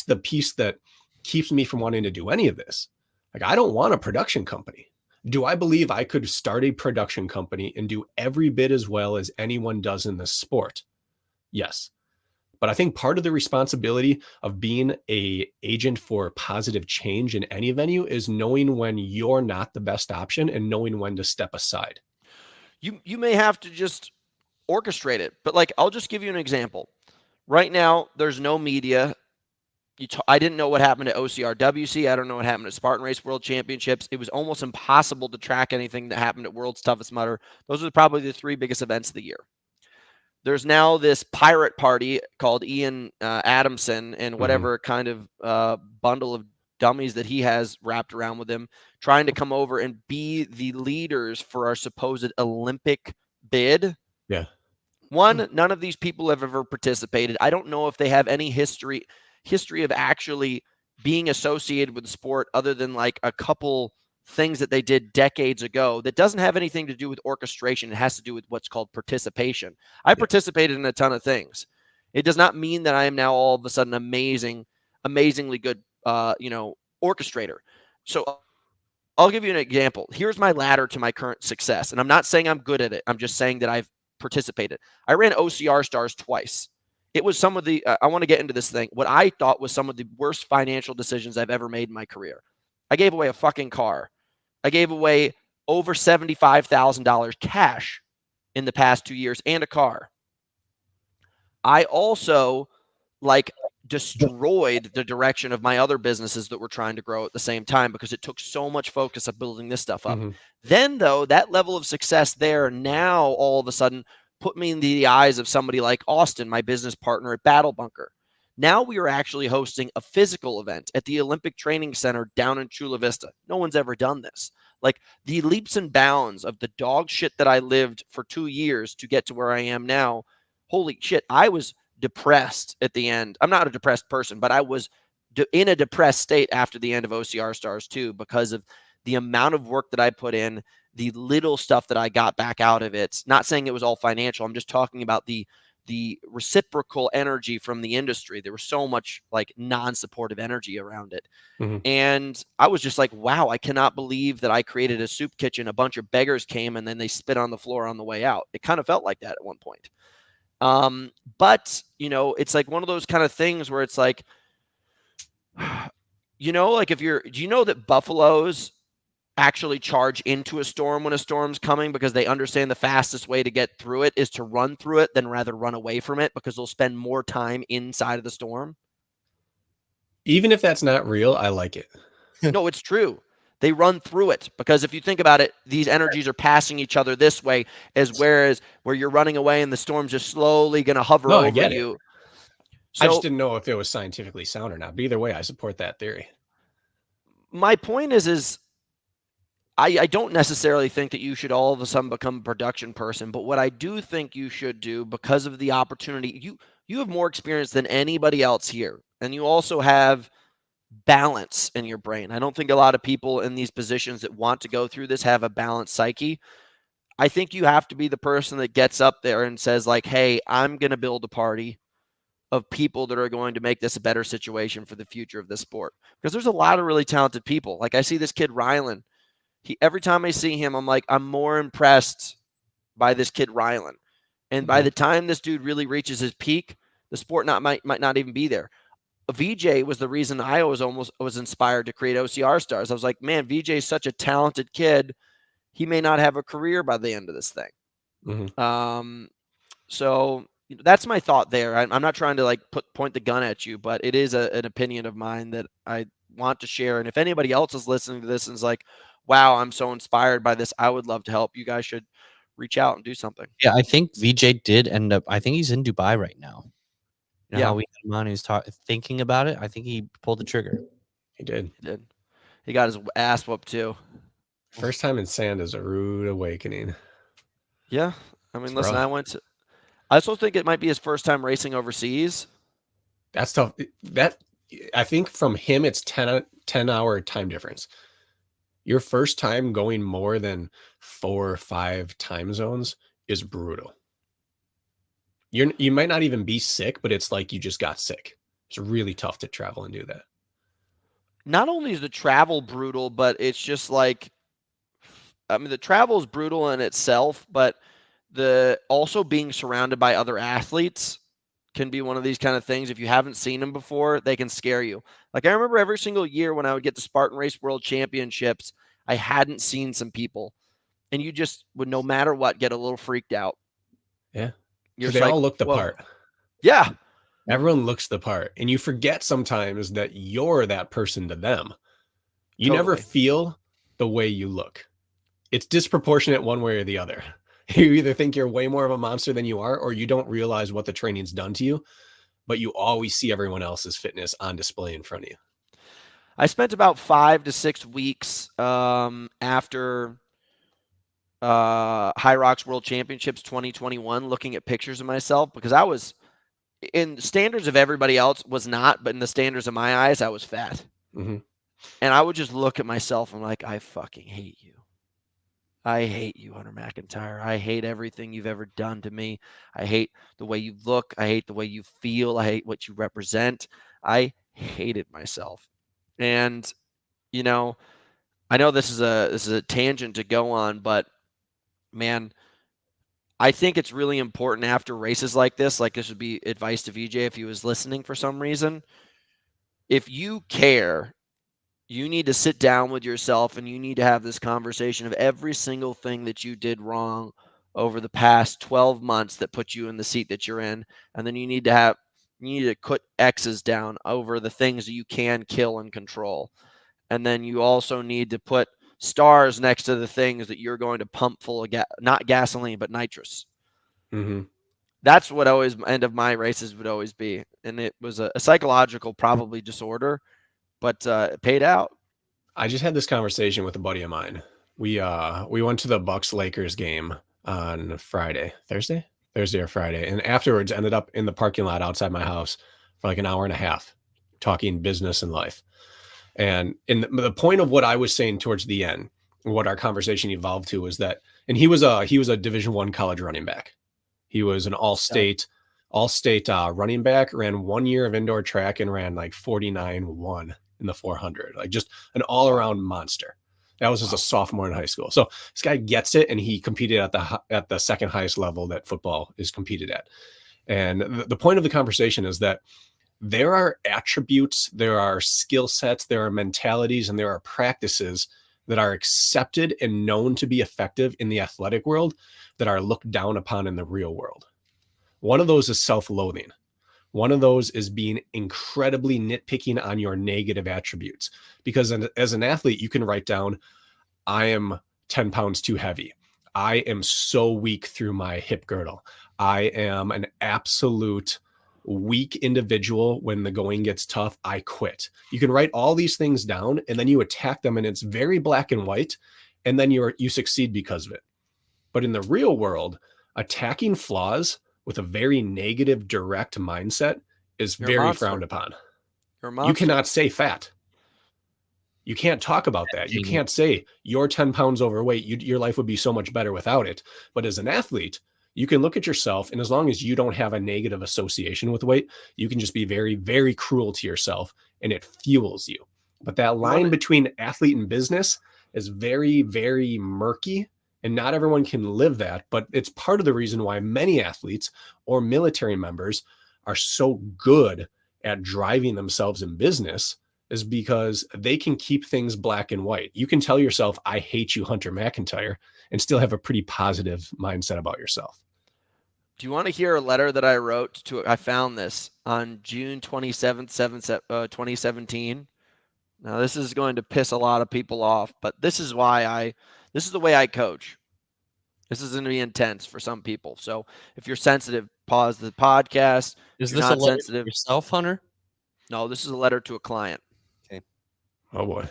the piece that keeps me from wanting to do any of this. Like, I don't want a production company. Do I believe I could start a production company and do every bit as well as anyone does in this sport? Yes. But I think part of the responsibility of being an agent for positive change in any venue is knowing when you're not the best option and knowing when to step aside. You may have to just orchestrate it. But like, I'll just give you an example. Right now, there's no media. I didn't know what happened at OCRWC. I don't know what happened at Spartan Race World Championships. It was almost impossible to track anything that happened at World's Toughest Mudder. Those are probably the 3 biggest events of the year. There's now this pirate party called Ian Adamson and whatever kind of bundle of dummies that he has wrapped around with him, trying to come over and be the leaders for our supposed Olympic bid. Yeah. One, none of these people have ever participated. I don't know if they have any history of actually being associated with the sport other than like a couple things that they did decades ago that doesn't have anything to do with orchestration. It has to do with what's called participation. I participated in a ton of things. It does not mean that I am now all of a sudden amazingly good, orchestrator. So I'll give you an example. Here's my ladder to my current success. And I'm not saying I'm good at it. I'm just saying that I've participated. I ran OCR Stars twice. It was some of the, I want to get into this thing, what I thought was some of the worst financial decisions I've ever made in my career. I gave away a fucking car. I gave away over $75,000 cash in the past 2 years and a car. I also destroyed the direction of my other businesses that were trying to grow at the same time because it took so much focus of building this stuff up. Then though, that level of success there now all of a sudden put me in the eyes of somebody like Austin, my business partner at Battle Bunker. Now we are actually hosting a physical event at the Olympic Training Center down in Chula Vista. No one's ever done this. Like the leaps and bounds of the dog shit that I lived for 2 years to get to where I am now. Holy shit. I was depressed at the end. I'm not a depressed person, but I was in a depressed state after the end of OCR Stars too, because of the amount of work that I put in, the little stuff that I got back out of it. Not saying it was all financial. I'm just talking about the reciprocal energy from the industry. There was so much like non-supportive energy around it. And I was just like, wow, I cannot believe that I created a soup kitchen. A bunch of beggars came and then they spit on the floor on the way out. It kind of felt like that at one point. But it's like one of those kind of things where it's like, like do you know that buffaloes actually charge into a storm when a storm's coming because they understand the fastest way to get through it is to run through it than rather run away from it because they'll spend more time inside of the storm? Even if that's not real, I like it. No, it's true. They run through it because if you think about it, these energies are passing each other this way whereas where you're running away and the storm's just slowly going to hover over you. So, I just didn't know if it was scientifically sound or not. But either way, I support that theory. My point is I don't necessarily think that you should all of a sudden become a production person, but what I do think you should do because of the opportunity, you have more experience than anybody else here, and you also have balance in your brain. I don't think a lot of people in these positions that want to go through this have a balanced psyche. I think you have to be the person that gets up there and says like, hey, I'm going to build a party of people that are going to make this a better situation for the future of this sport. Because there's a lot of really talented people. Like I see this kid, Rylan. Every time I see him, I'm like, I'm more impressed by this kid, Rylan. And by the time this dude really reaches his peak, the sport might not even be there. VJ was the reason I was inspired to create OCR Stars. I was like, man, VJ is such a talented kid. He may not have a career by the end of this thing. So that's my thought there. I'm not trying to like point the gun at you, but it is an opinion of mine that I want to share. And if anybody else is listening to this and is like, wow, I'm so inspired by this, I would love to help. You guys should reach out and do something. Yeah, I think VJ did end up, I think he's in Dubai right now. You know how we had him on, he was thinking about it. I think he pulled the trigger. He did. He got his ass whooped too. First time in sand is a rude awakening. Yeah. I mean, listen, I also think it might be his first time racing overseas. That's tough. I think from him, it's 10-hour time difference. Your first time going more than 4 or 5 time zones is brutal. You might not even be sick, but it's like you just got sick. It's really tough to travel and do that. Not only is the travel brutal, but it's just like, I mean, the travel is brutal in itself, but also being surrounded by other athletes can be one of these kind of things. If you haven't seen them before, they can scare you. Like I remember every single year when I would get the Spartan Race World Championships, I hadn't seen some people, and you just would, no matter what, get a little freaked out. You're Because just they like, all look the whoa. part. Yeah. Everyone looks the part. And you forget sometimes that you're that person to them. You never Totally. feel the way you look. It's disproportionate one way or the other. You either think you're way more of a monster than you are, or you don't realize what the training's done to you, but you always see everyone else's fitness on display in front of you. I spent about 5 to 6 weeks after High Rocks World Championships 2021 looking at pictures of myself, because I was, in standards of everybody else, was not, but in the standards of my eyes, I was fat. Mm-hmm. And I would just look at myself and like, I fucking hate you. I hate you, Hunter McIntyre. I hate everything you've ever done to me. I hate the way you look. I hate the way you feel. I hate what you represent. I hated myself. And, you know, I know this is a tangent to go on, but man, I think it's really important after races like this would be advice to VJ if he was listening for some reason. If you care, you need to sit down with yourself and you need to have this conversation of every single thing that you did wrong over the past 12 months that put you in the seat that you're in. And then you need to put X's down over the things that you can kill and control. And then you also need to put stars next to the things that you're going to pump full of not gasoline, but nitrous. Mm-hmm. That's what always end of my races would always be. And it was a psychological probably disorder, but it paid out. I just had this conversation with a buddy of mine. We went to the Bucks Lakers game on Thursday or Friday, and afterwards ended up in the parking lot outside my house for like an hour and a half talking business and life. And the point of what I was saying towards the end, what our conversation evolved to, was that, and he was a Division I college running back. He was an all-state running back, ran 1 year of indoor track and ran like 49.1 in the 400, like just an all-around monster. That was as a sophomore in high school. So this guy gets it, and he competed at the second highest level that football is competed at. And the point of the conversation is that there are attributes, there are skill sets, there are mentalities, and there are practices that are accepted and known to be effective in the athletic world that are looked down upon in the real world. One of those is self-loathing. One of those is being incredibly nitpicking on your negative attributes. Because as an athlete, you can write down, I am 10 pounds too heavy. I am so weak through my hip girdle. I am an absolute weak individual. When the going gets tough, I quit. You can write all these things down, and then you attack them, and it's very black and white, and then you succeed because of it. But in the real world, attacking flaws with a very negative, direct mindset is very frowned upon. You cannot say fat. You can't talk about that. You can't say you're 10 pounds overweight. Your life would be so much better without it. But as an athlete, you can look at yourself, and as long as you don't have a negative association with weight, you can just be very, very cruel to yourself, and it fuels you. But that line between athlete and business is very, very murky, and not everyone can live that. But it's part of the reason why many athletes or military members are so good at driving themselves in business, is because they can keep things black and white. You can tell yourself, I hate you, Hunter McIntyre, and still have a pretty positive mindset about yourself. Do you want to hear a letter that I wrote I found this on June 27th, 2017. Now, this is going to piss a lot of people off, but this is the way I coach. This is going to be intense for some people. So if you're sensitive, pause the podcast. Is if you're this not a letter sensitive, to yourself, Hunter? No, this is a letter to a client. Okay. Oh boy.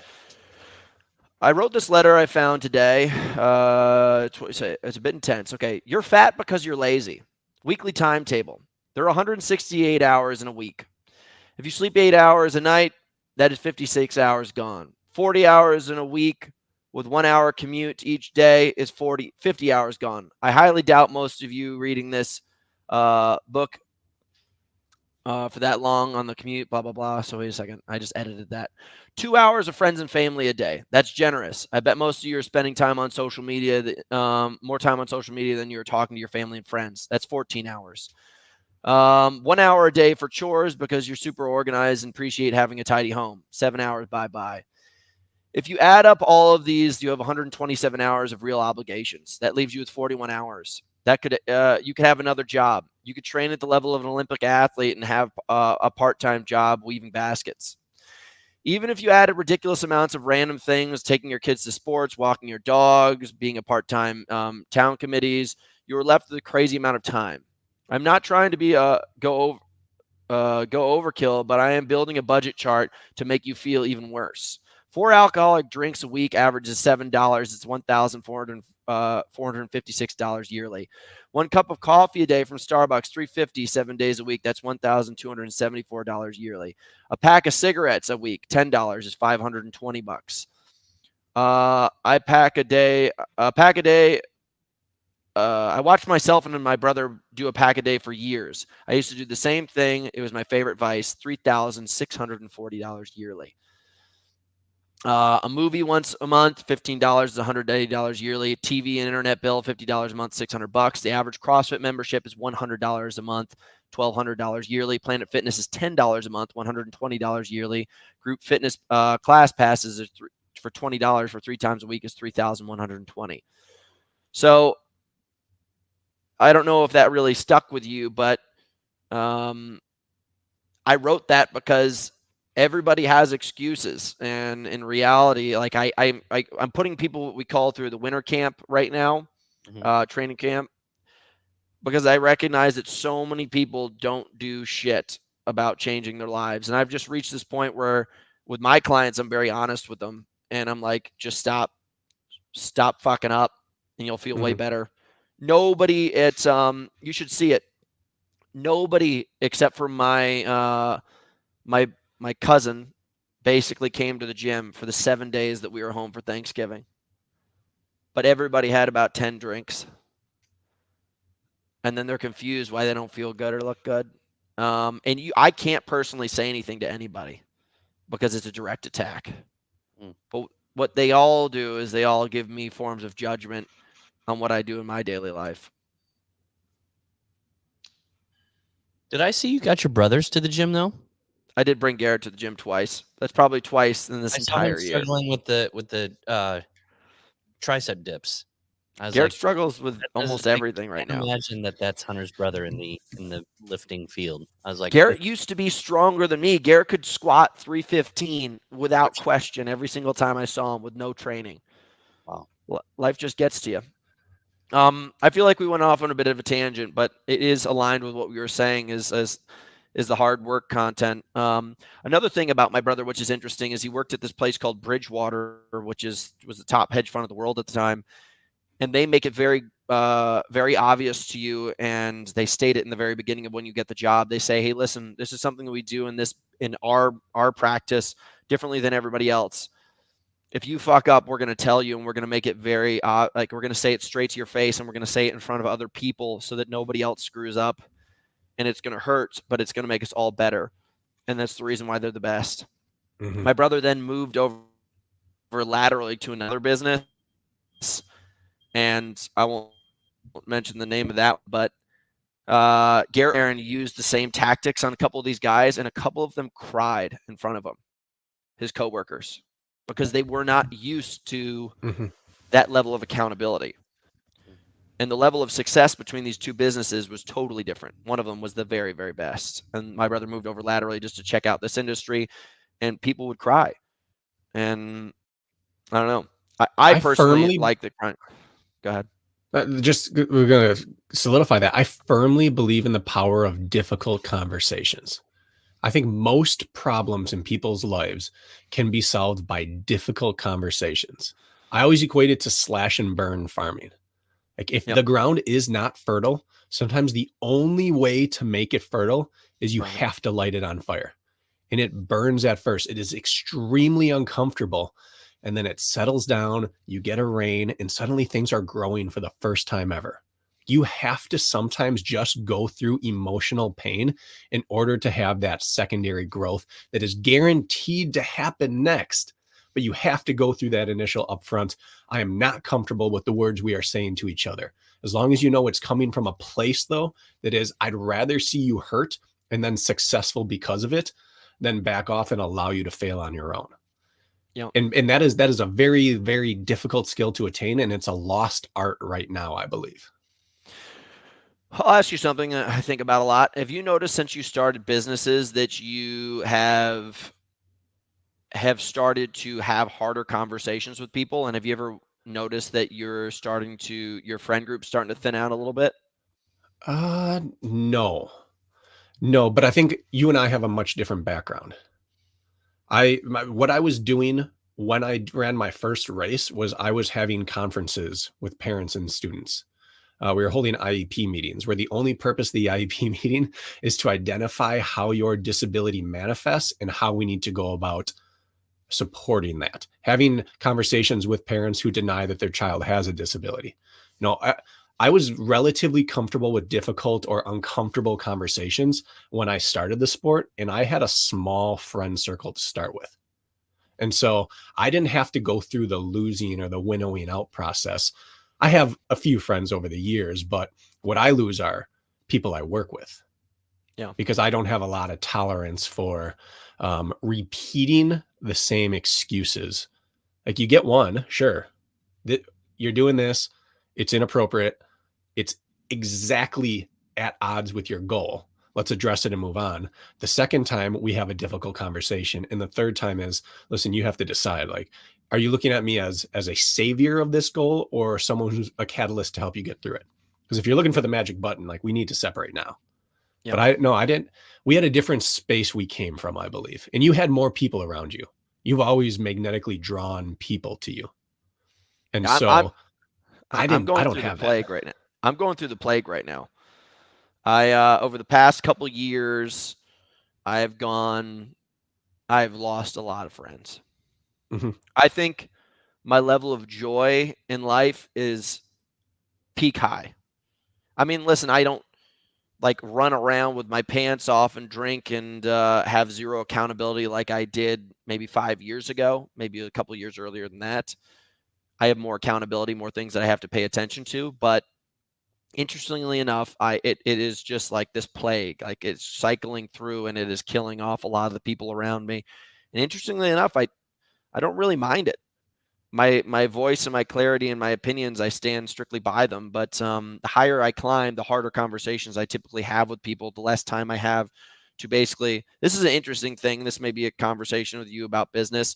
I wrote this letter I found today. It's a bit intense. Okay. You're fat because you're lazy. Weekly timetable. There are 168 hours in a week. If you sleep 8 hours a night, that is 56 hours gone. 40 hours in a week with 1 hour commute each day is 50 hours gone. I highly doubt most of you reading this book for that long on the commute, blah, blah, blah. So wait a second. I just edited that. 2 hours of friends and family a day. That's generous. I bet most of you are spending time on social media, more time on social media than you're talking to your family and friends. That's 14 hours. 1 hour a day for chores because you're super organized and appreciate having a tidy home. 7 hours, bye-bye. If you add up all of these, you have 127 hours of real obligations. That leaves you with 41 hours. That could you could have another job. You could train at the level of an Olympic athlete and have a part-time job weaving baskets. Even if you added ridiculous amounts of random things, taking your kids to sports, walking your dogs, being a part-time town committees, you were left with a crazy amount of time. I'm not trying to be go overkill, but I am building a budget chart to make you feel even worse. 4 alcoholic drinks a week averages $7. It's $1,456 yearly. 1 cup of coffee a day from Starbucks, $3.50 7 days a week. That's $1,274 yearly. A pack of cigarettes a week, $10 is $520. I pack a day. I watched myself and my brother do a pack a day for years. I used to do the same thing. It was my favorite vice. $3,640 yearly. A movie once a month, $15 is $180 yearly. TV and internet bill, $50 a month, $600. The average CrossFit membership is $100 a month, $1,200 yearly. Planet Fitness is $10 a month, $120 yearly. Group fitness class passes are for $20 for 3 times a week is $3,120. So I don't know if that really stuck with you, but I wrote that because everybody has excuses, and in reality, like I'm putting people what we call through the winter camp right now, training camp, because I recognize that so many people don't do shit about changing their lives, and I've just reached this point where with my clients, I'm very honest with them, and I'm like, just stop fucking up, and you'll feel way better. Nobody, it's you should see it. Nobody except for my my cousin basically came to the gym for the 7 days that we were home for Thanksgiving. But everybody had about 10 drinks. And then they're confused why they don't feel good or look good. I can't personally say anything to anybody because it's a direct attack. But what they all do is they all give me forms of judgment on what I do in my daily life. Did I see you got your brothers to the gym though? I did bring Garrett to the gym twice. That's probably twice in this entire year. Struggling with the tricep dips. I was Garrett like, struggles with almost everything right now. Imagine that's Hunter's brother in the lifting field. I was like, Garrett used to be stronger than me. Garrett could squat 315 without question every single time I saw him with no training. Wow. Life just gets to you. I feel like we went off on a bit of a tangent, but it is aligned with what we were saying is the hard work content. Another thing about my brother, which is interesting, is he worked at this place called Bridgewater, which was the top hedge fund of the world at the time. And they make it very, very obvious to you. And they state it in the very beginning of when you get the job. They say, hey, listen, this is something that we do in our practice differently than everybody else. If you fuck up, we're going to tell you, and we're going to make it very, we're going to say it straight to your face, and we're going to say it in front of other people so that nobody else screws up. And it's going to hurt, but it's going to make us all better. And that's the reason why they're the best. My brother then moved over laterally to another business. And I won't mention the name of that, but Garrett Aaron used the same tactics on a couple of these guys, and a couple of them cried in front of him, his coworkers, because they were not used to that level of accountability. And the level of success between these two businesses was totally different. One of them was the very, very best. And my brother moved over laterally just to check out this industry, and people would cry. And I don't know. I personally like the crying. Go ahead. We're going to solidify that. I firmly believe in the power of difficult conversations. I think most problems in people's lives can be solved by difficult conversations. I always equate it to slash and burn farming. Like if the ground is not fertile, sometimes the only way to make it fertile is you have to light it on fire. And it burns at first. It is extremely uncomfortable. And then it settles down, you get a rain, and suddenly things are growing for the first time ever. You have to sometimes just go through emotional pain in order to have that secondary growth that is guaranteed to happen next. But you have to go through that initial upfront. I am not comfortable with the words we are saying to each other. As long as you know it's coming from a place, though, that is, I'd rather see you hurt and then successful because of it than back off and allow you to fail on your own. Yeah. And that is a very, very difficult skill to attain, and it's a lost art right now, I believe. I'll ask you something that I think about a lot. Have you noticed since you started businesses that you have started to have harder conversations with people? And have you ever noticed that your friend group starting to thin out a little bit? No. No, but I think you and I have a much different background. What I was doing when I ran my first race was I was having conferences with parents and students. We were holding IEP meetings where the only purpose of the IEP meeting is to identify how your disability manifests and how we need to go about supporting that. Having conversations with parents who deny that their child has a disability. You know, I was relatively comfortable with difficult or uncomfortable conversations when I started the sport, and I had a small friend circle to start with. And so I didn't have to go through the losing or the winnowing out process. I have a few friends over the years, but what I lose are people I work with. Yeah. Because I don't have a lot of tolerance for repeating the same excuses. Like you get one, sure, that you're doing this, it's inappropriate, it's exactly at odds with your goal. Let's address it and move on. The second time we have a difficult conversation, and the third time is, listen, you have to decide. Like, are you looking at me as a savior of this goal or someone who's a catalyst to help you get through it? Because if you're looking for the magic button, like we need to separate now. Yeah. But I didn't. We had a different space we came from, I believe, and you had more people around you. You've always magnetically drawn people to you, and I'm so I'm, I I'm didn't. I going don't through the have that. plague right now. I'm going through the plague right now. I over the past couple years, I've lost a lot of friends. Mhm. I think my level of joy in life is peak high. I mean, listen, I don't like run around with my pants off and drink and have zero accountability like I did maybe 5 years ago, maybe a couple years earlier than that. I have more accountability, more things that I have to pay attention to. But interestingly enough, it is just like this plague, like it's cycling through and it is killing off a lot of the people around me. And interestingly enough, I don't really mind it. My voice and my clarity and my opinions, I stand strictly by them. But the higher I climb, the harder conversations I typically have with people, the less time I have to basically. This is an interesting thing. This may be a conversation with you about business.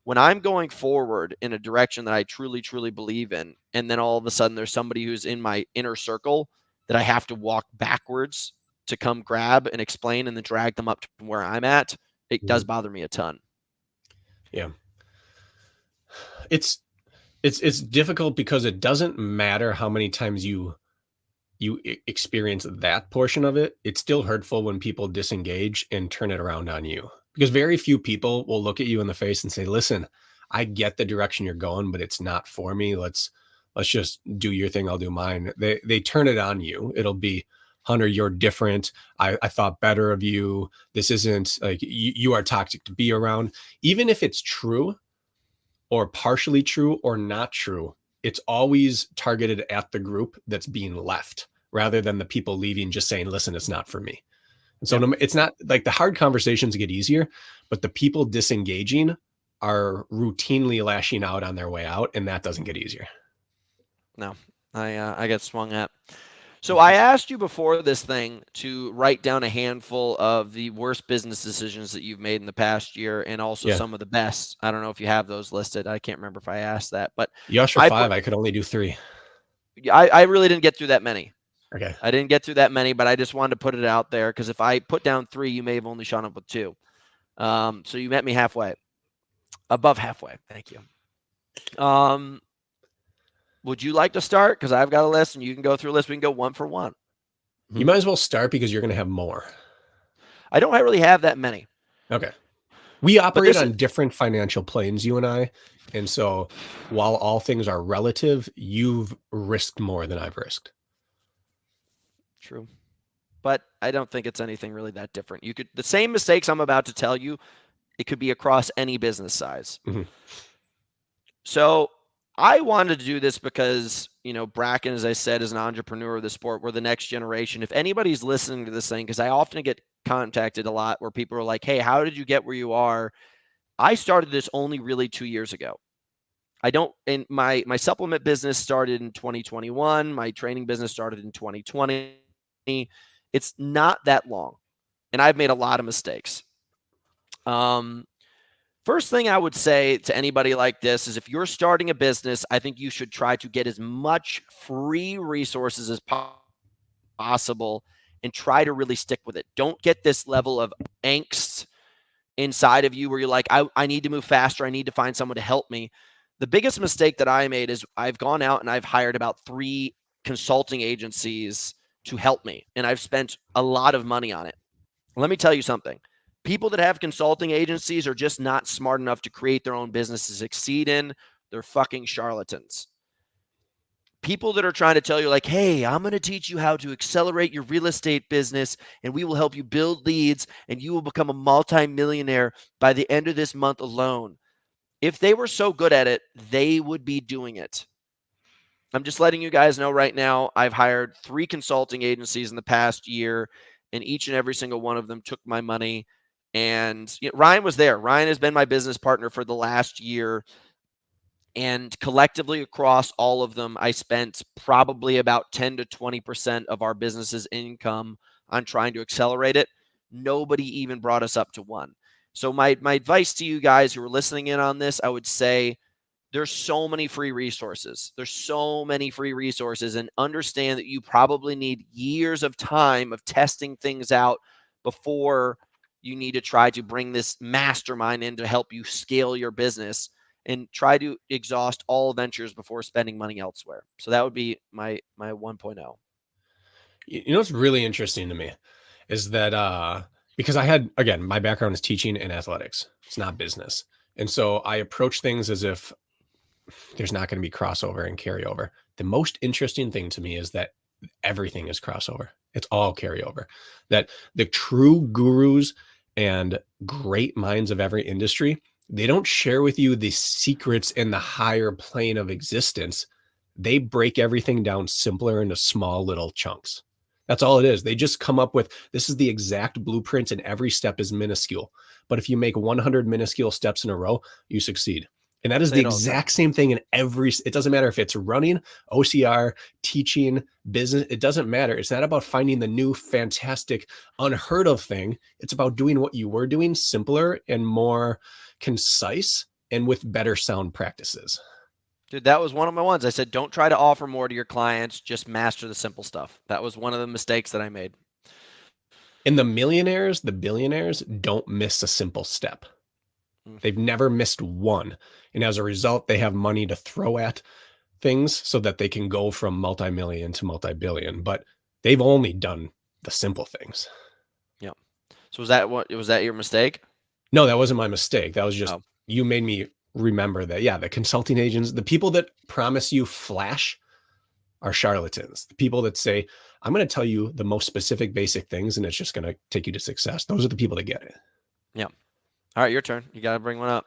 When I'm going forward in a direction that I truly, truly believe in, and then all of a sudden there's somebody who's in my inner circle that I have to walk backwards to come grab and explain and then drag them up to where I'm at, it does bother me a ton. Yeah, it's it's difficult because it doesn't matter how many times you experience that portion of it. It's still hurtful when people disengage and turn it around on you because very few people will look at you in the face and say, "Listen, I get the direction you're going, but it's not for me. Let's just do your thing. I'll do mine." They turn it on you. It'll be, Hunter, you're different. I thought better of you. This isn't like you are toxic to be around. Even if it's true or partially true or not true, it's always targeted at the group that's being left rather than the people leaving just saying, listen, it's not for me. And so it's not like the hard conversations get easier, but the people disengaging are routinely lashing out on their way out, and that doesn't get easier. No, I get swung at. So I asked you before this thing to write down a handful of the worst business decisions that you've made in the past year and also Yeah. some of the best. I don't know if you have those listed. I can't remember if I asked that, but You asked for five. I could only do three. I really didn't get through that many. Okay. I didn't get through that many, but I just wanted to put it out there because if I put down three, you may have only shown up with two. So you met me halfway, above halfway. Thank you. Would you like to start? Because I've got a list and you can go through a list. We can go one for one. You might as well start because you're going to have more. I don't really have that many. Okay. We operate on different financial planes, you and I. And so while all things are relative, you've risked more than I've risked. True. But I don't think it's anything really that different. The same mistakes I'm about to tell you, it could be across any business size. Mm-hmm. So I wanted to do this because, Brakken, as I said, is an entrepreneur of the sport. We're the next generation. If anybody's listening to this thing, because I often get contacted a lot where people are like, hey, how did you get where you are? I started this only really 2 years ago. My supplement business started in 2021. My training business started in 2020. It's not that long. And I've made a lot of mistakes. First thing I would say to anybody like this is if you're starting a business, I think you should try to get as much free resources as possible and try to really stick with it. Don't get this level of angst inside of you where you're like, I need to move faster. I need to find someone to help me. The biggest mistake that I made is I've gone out and I've hired about 3 consulting agencies to help me, and I've spent a lot of money on it. Let me tell you something. People that have consulting agencies are just not smart enough to create their own business to succeed in. They're fucking charlatans. People that are trying to tell you like, hey, I'm going to teach you how to accelerate your real estate business and we will help you build leads and you will become a multimillionaire by the end of this month alone. If they were so good at it, they would be doing it. I'm just letting you guys know right now, I've hired 3 consulting agencies in the past year, and each and every single one of them took my money. And Ryan was there. Ryan has been my business partner for the last year. And collectively across all of them, I spent probably about 10 to 20% of our business's income on trying to accelerate it. Nobody even brought us up to 1. So my advice to you guys who are listening in on this, I would say there's so many free resources. There's so many free resources, and understand that you probably need years of time of testing things out before you need to try to bring this mastermind in to help you scale your business, and try to exhaust all ventures before spending money elsewhere. So that would be my 1.0. You know what's really interesting to me is that because I had, again, my background is teaching and athletics. It's not business. And so I approach things as if there's not going to be crossover and carryover. The most interesting thing to me is that everything is crossover. It's all carryover. That the true gurus and great minds of every industry, they don't share with you the secrets in the higher plane of existence. They break everything down simpler into small little chunks. That's all it is. They just come up with, this is the exact blueprint and every step is minuscule. But if you make 100 minuscule steps in a row, you succeed. And that is the exact same thing in every, it doesn't matter if it's running, OCR, teaching, business, it doesn't matter. It's not about finding the new, fantastic, unheard of thing. It's about doing what you were doing simpler and more concise and with better sound practices. Dude, that was one of my ones. I said, don't try to offer more to your clients. Just master the simple stuff. That was one of the mistakes that I made. And the millionaires, the billionaires don't miss a simple step. They've never missed one. And as a result, they have money to throw at things so that they can go from multi-million to multi-billion. But they've only done the simple things. Yeah. So was that your mistake? No, that wasn't my mistake. That was just, you made me remember that. Yeah. The consulting agents, the people that promise you flash are charlatans. The people that say, I'm going to tell you the most specific, basic things, and it's just going to take you to success. Those are the people that get it. Yeah. All right, your turn. You got to bring one up.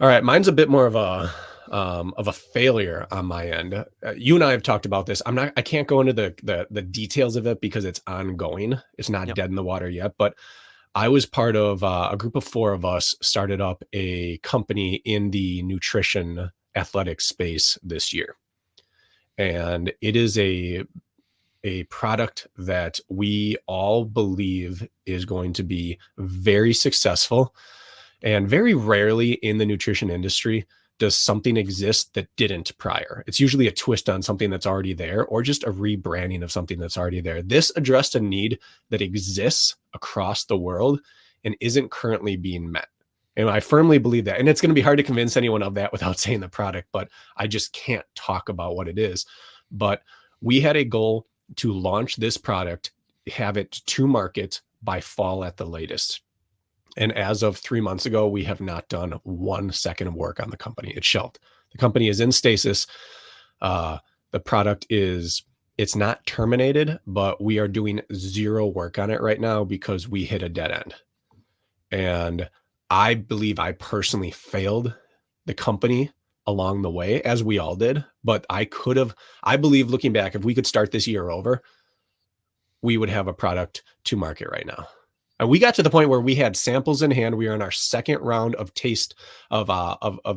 All right, mine's a bit more of a failure on my end. You and I have talked about this. I can't go into the details of it because it's ongoing. It's not dead in the water yet. But I was part of a group of 4 of us started up a company in the nutrition athletics space this year, and it is a product that we all believe is going to be very successful. And very rarely in the nutrition industry does something exist that didn't prior. It's usually a twist on something that's already there or just a rebranding of something that's already there. This addressed a need that exists across the world and isn't currently being met. And I firmly believe that. And it's going to be hard to convince anyone of that without saying the product, but I just can't talk about what it is. But we had a goal to launch this product, have it to market by fall at the latest. And as of 3 months ago, we have not done 1 second of work on the company. It's shelved. The company is in stasis. The product it's not terminated, but we are doing 0 work on it right now because we hit a dead end. And I believe I personally failed the company along the way, as we all did. But I believe looking back, if we could start this year over, we would have a product to market right now. And we got to the point where we had samples in hand. We were in our 2nd round of taste of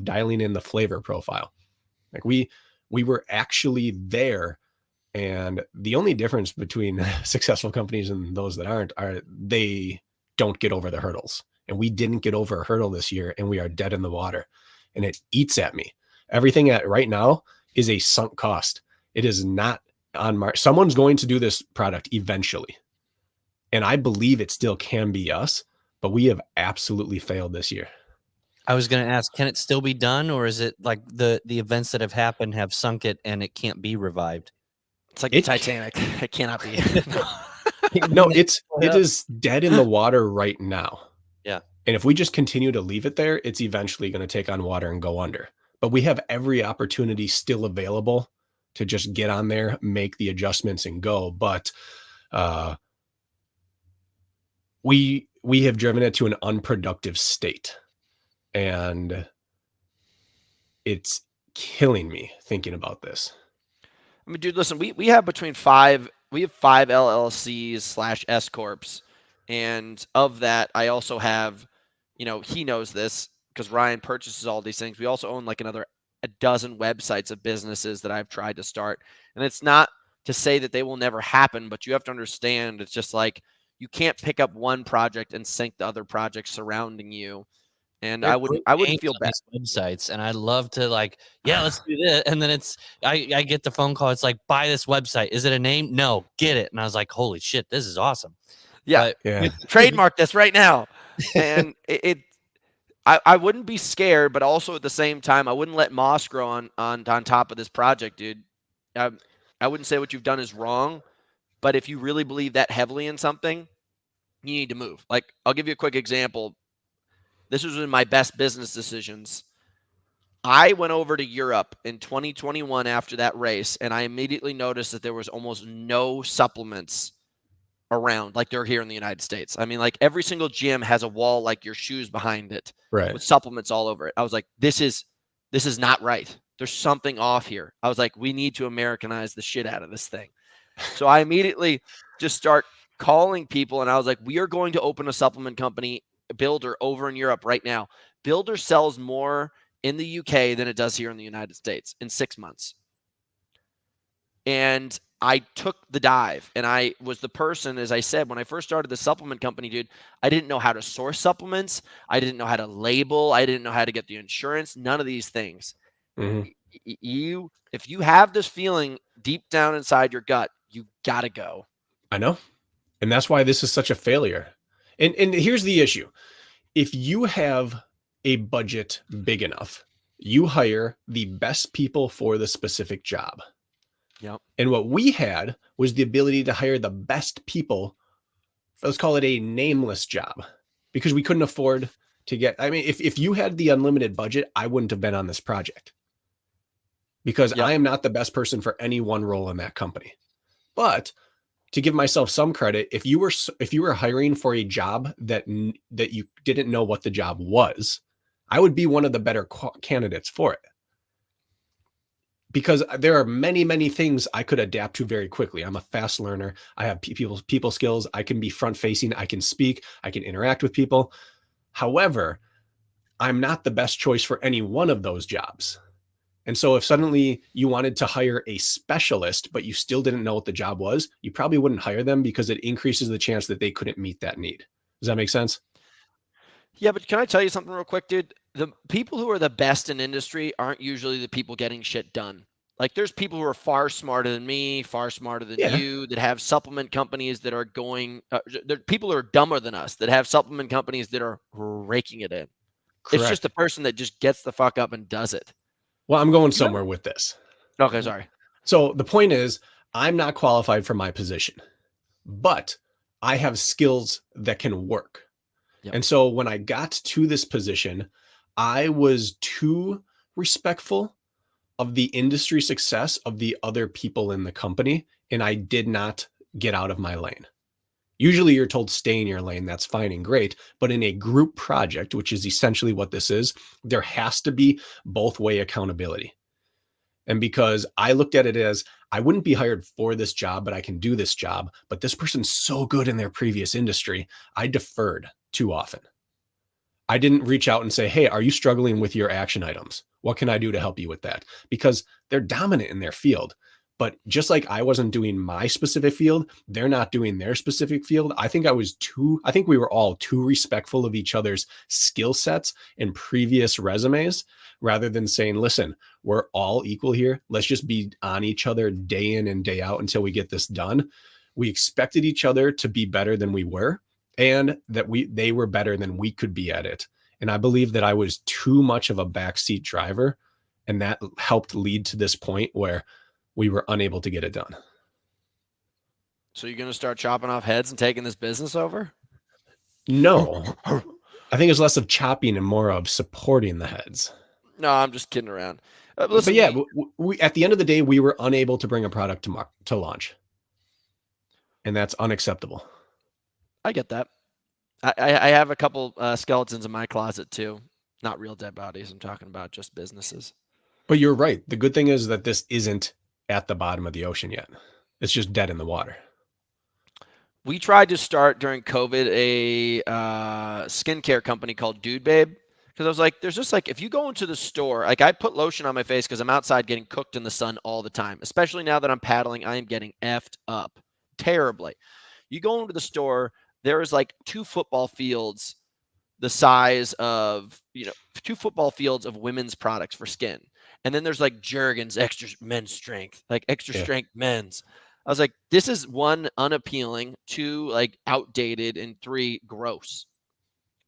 dialing in the flavor profile. Like we were actually there And the only difference between successful companies and those that aren't are they don't get over the hurdles. And we didn't get over a hurdle this year, and we are dead in the water. And it eats at me. Everything at right now is a sunk cost. It is not on someone's going to do this product eventually. And I believe it still can be us, but we have absolutely failed this year. I was going to ask, can it still be done, or is it like the events that have happened have sunk it and it can't be revived? It's like the Titanic. It cannot be. No, it is dead in the water right now. Yeah. And if we just continue to leave it there, it's eventually going to take on water and go under. But we have every opportunity still available to just get on there, make the adjustments and go. But we have driven it to an unproductive state. And it's killing me thinking about this. I mean, dude, listen, we have five LLCs / S corps, and of that, I also have, he knows this because Ryan purchases all these things. We also own like another a dozen websites of businesses that I've tried to start, and it's not to say that they will never happen, but you have to understand it's just like you can't pick up one project and sink the other projects surrounding you. And I wouldn't feel bad. Websites, and I'd love to let's do this. And then I get the phone call. It's like, buy this website. Is it a name? No, get it. And I was like, holy shit, this is awesome. Yeah, trademark this right now. And I wouldn't be scared, but also at the same time, I wouldn't let moss grow on top of this project, dude. I wouldn't say what you've done is wrong, but if you really believe that heavily in something, you need to move. Like, I'll give you a quick example. This was in my best business decisions. I went over to Europe in 2021 after that race, and I immediately noticed that there was almost no supplements around like they're here in the United States. I mean, like every single gym has a wall like your shoes behind it, right, with supplements all over it. I was like, this is not right. There's something off here. I was like, we need to Americanize the shit out of this thing. So I immediately just start calling people, and I was like, we are going to open a supplement company, Builder, over in Europe right now. Builder sells more in the UK than it does here in the United States in 6 months. And I took the dive, and I was the person, as I said, when I first started the supplement company, dude, I didn't know how to source supplements. I didn't know how to label. I didn't know how to get the insurance, none of these things. Mm-hmm. If you have this feeling deep down inside your gut, you got to go. I know. And that's why this is such a failure. And here's the issue. If you have a budget big enough, you hire the best people for the specific job. Yep. And what we had was the ability to hire the best people for, let's call it a nameless job, because we couldn't afford to get, I mean, if you had the unlimited budget, I wouldn't have been on this project, because I am not the best person for any one role in that company. But to give myself some credit, if you were hiring for a job that you didn't know what the job was, I would be one of the better candidates for it, because there are many, many things I could adapt to very quickly. I'm a fast learner. I have people skills. I can be front facing. I can speak. I can interact with people. However, I'm not the best choice for any one of those jobs. And so if suddenly you wanted to hire a specialist, but you still didn't know what the job was, you probably wouldn't hire them, because it increases the chance that they couldn't meet that need. Does that make sense? Yeah, but can I tell you something real quick, dude? The people who are the best in industry aren't usually the people getting shit done. Like, there's people who are far smarter than me, far smarter than you, that have supplement companies that are going, there are people who are dumber than us that have supplement companies that are raking it in. Correct. It's just the person that just gets the fuck up and does it. Well, I'm going somewhere with this. Okay, sorry. So the point is, I'm not qualified for my position, but I have skills that can work. Yep. And so when I got to this position, I was too respectful of the industry success of the other people in the company, and I did not get out of my lane. Usually you're told stay in your lane. That's fine and great. But in a group project, which is essentially what this is, there has to be both way accountability. And because I looked at it as, I wouldn't be hired for this job, but I can do this job. But this person's so good in their previous industry, I deferred too often. I didn't reach out and say, hey, are you struggling with your action items? What can I do to help you with that? Because they're dominant in their field. But just like I wasn't doing my specific field, they're not doing their specific field. I think we were all too respectful of each other's skill sets and previous resumes rather than saying, listen, we're all equal here. Let's just be on each other day in and day out until we get this done. We expected each other to be better than we were, and that they were better than we could be at it. And I believe that I was too much of a backseat driver, and that helped lead to this point where we were unable to get it done. So you're going to start chopping off heads and taking this business over? No, I think it's less of chopping and more of supporting the heads. No, I'm just kidding around. Listen, but yeah, we at the end of the day, we were unable to bring a product to launch, and that's unacceptable. I get that. I have a couple skeletons in my closet too. Not real dead bodies. I'm talking about just businesses. But you're right. The good thing is that this isn't at the bottom of the ocean yet. It's just dead in the water. We tried to start during COVID a skincare company called Dude Babe, because I was like, there's just like, if you go into the store, like I put lotion on my face because I'm outside getting cooked in the sun all the time, especially now that I'm paddling, I am getting effed up terribly. You go into the store, there is like 2 football fields the size of, 2 football fields of women's products for skin. And then there's like Jergens extra men's strength, like extra strength men's. I was like, this is 1, unappealing, 2, like outdated, and 3, gross.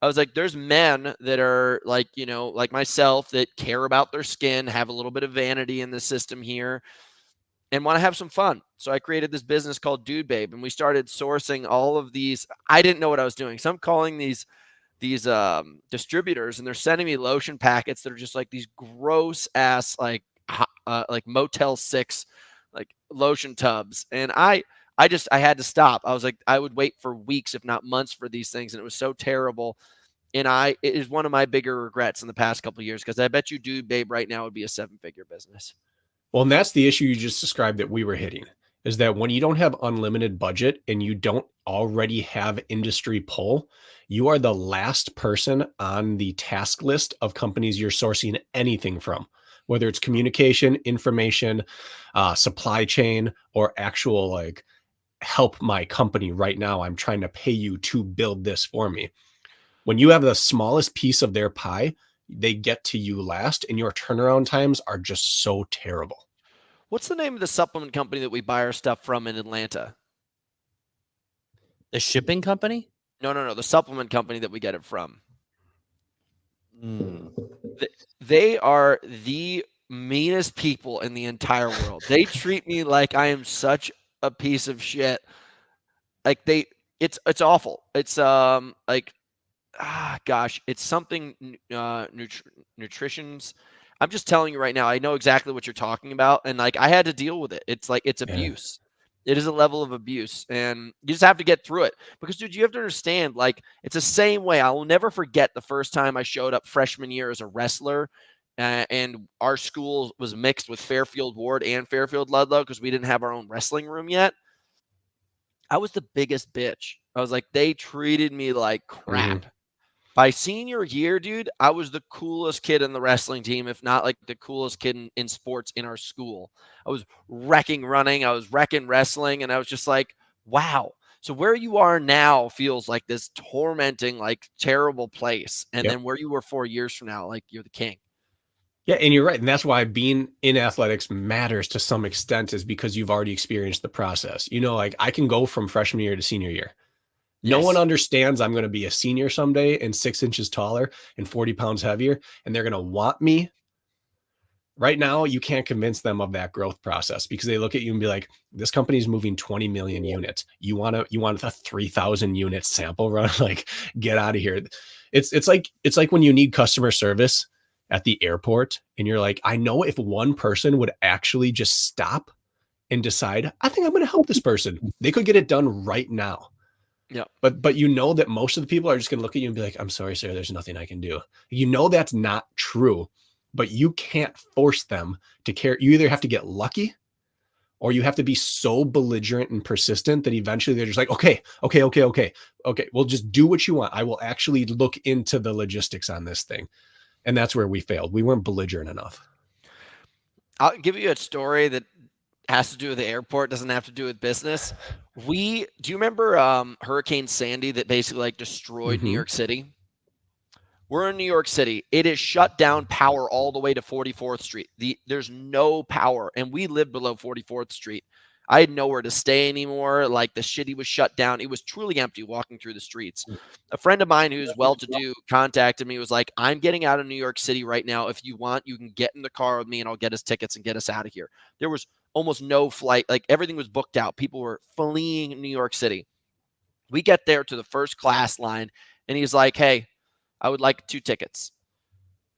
I was like, there's men that are like, like myself, that care about their skin, have a little bit of vanity in the system here, and want to have some fun. So I created this business called Dude Babe, and we started sourcing all of these. I didn't know what I was doing. So I'm calling these distributors, and they're sending me lotion packets that are just like these gross ass, like Motel 6, like lotion tubs. And I had to stop. I was like, I would wait for weeks, if not months, for these things. And it was so terrible. And it is one of my bigger regrets in the past couple of years, because I bet you Dude Babe right now would be a 7-figure business. Well, and that's the issue you just described that we were hitting, is that when you don't have unlimited budget and you don't already have industry pull, you are the last person on the task list of companies you're sourcing anything from, whether it's communication, information, supply chain, or actual like, help my company right now. I'm trying to pay you to build this for me. When you have the smallest piece of their pie, they get to you last, and your turnaround times are just so terrible. What's the name of the supplement company that we buy our stuff from in Atlanta? The shipping company? No. The supplement company that we get it from. They are the meanest people in the entire world. They treat me like I am such a piece of shit. Like it's awful. It's it's something nutritions. I'm just telling you right now, I know exactly what you're talking about, and like I had to deal with it. It's like it's abuse. It is a level of abuse, and you just have to get through it. Because, dude, you have to understand, like, it's the same way. I will never forget the first time I showed up freshman year as a wrestler, and our school was mixed with Fairfield Ward and Fairfield Ludlow because we didn't have our own wrestling room yet. I was the biggest bitch. I was like, they treated me like crap. By senior year, dude, I was the coolest kid in the wrestling team, if not like the coolest kid in sports in our school. I was wrecking running. I was wrecking wrestling. And I was just like, wow. So where you are now feels like this tormenting, like terrible place. And then where you were 4 years from now, like you're the king. Yeah, and you're right. And that's why being in athletics matters to some extent, is because you've already experienced the process. Like I can go from freshman year to senior year. No one understands I'm going to be a senior someday and 6 inches taller and 40 pounds heavier, and they're going to want me. Right now, you can't convince them of that growth process, because they look at you and be like, this company is moving 20 million units. You want a 3,000 unit sample run? Like, get out of here. It's like when you need customer service at the airport, and you're like, I know if one person would actually just stop and decide, I think I'm going to help this person, they could get it done right now. Yeah. But that most of the people are just going to look at you and be like, I'm sorry, sir, there's nothing I can do. That's not true, but you can't force them to care. You either have to get lucky, or you have to be so belligerent and persistent that eventually they're just like, okay, well, just do what you want. I will actually look into the logistics on this thing. And that's where we failed. We weren't belligerent enough. I'll give you a story that has to do with the airport, doesn't have to do with business. Do you remember Hurricane Sandy that basically like destroyed New Mhm. York City? We're in New York City. It is shut down power all the way to 44th Street. There's no power, and we live below 44th Street. I had nowhere to stay anymore. Like the city was shut down. It was truly empty walking through the streets. A friend of mine who's well-to-do contacted me, was like, I'm getting out of New York City right now. If you want, you can get in the car with me and I'll get us tickets and get us out of here. There was almost no flight. Like everything was booked out. People were fleeing New York City. We get there to the first class line and he's like, hey, I would like 2 tickets.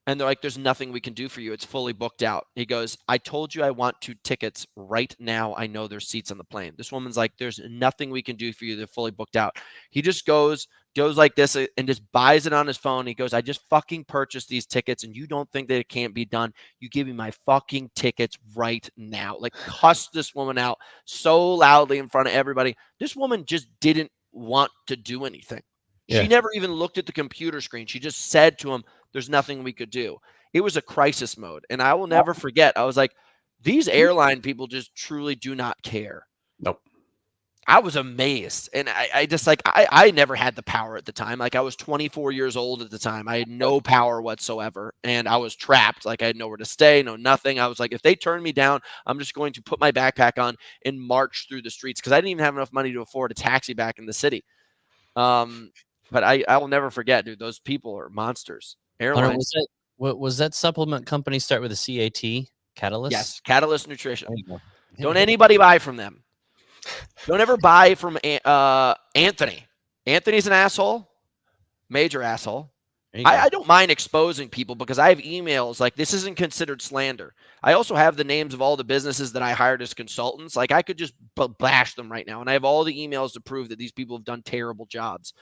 And they're like, there's nothing we can do for you. It's fully booked out. He goes, I told you I want 2 tickets right now. I know there's seats on the plane. This woman's like, there's nothing we can do for you. They're fully booked out. He just goes like this and just buys it on his phone. He goes, I just fucking purchased these tickets and you don't think that it can't be done. You give me my fucking tickets right now. Like cussed this woman out so loudly in front of everybody. This woman just didn't want to do anything. Yeah. She never even looked at the computer screen. She just said to him, there's nothing we could do. It was a crisis mode. And I will never forget. I was like, these airline people just truly do not care. Nope. I was amazed. And I just like, I never had the power at the time. Like I was 24 years old at the time. I had no power whatsoever. And I was trapped. Like I had nowhere to stay, no nothing. I was like, if they turn me down, I'm just going to put my backpack on and march through the streets. Because I didn't even have enough money to afford a taxi back in the city. But I will never forget, dude, those people are monsters. Hunter, Airlines. was that supplement company start with a CAT? Catalyst? Yes, Catalyst Nutrition. There you go. Don't anybody buy from them. Don't ever buy from Anthony. Anthony's an asshole. Major asshole. There you go. I don't mind exposing people because I have emails like this isn't considered slander. I also have the names of all the businesses that I hired as consultants. Like I could just bash them right now. And I have all the emails to prove that these people have done terrible jobs.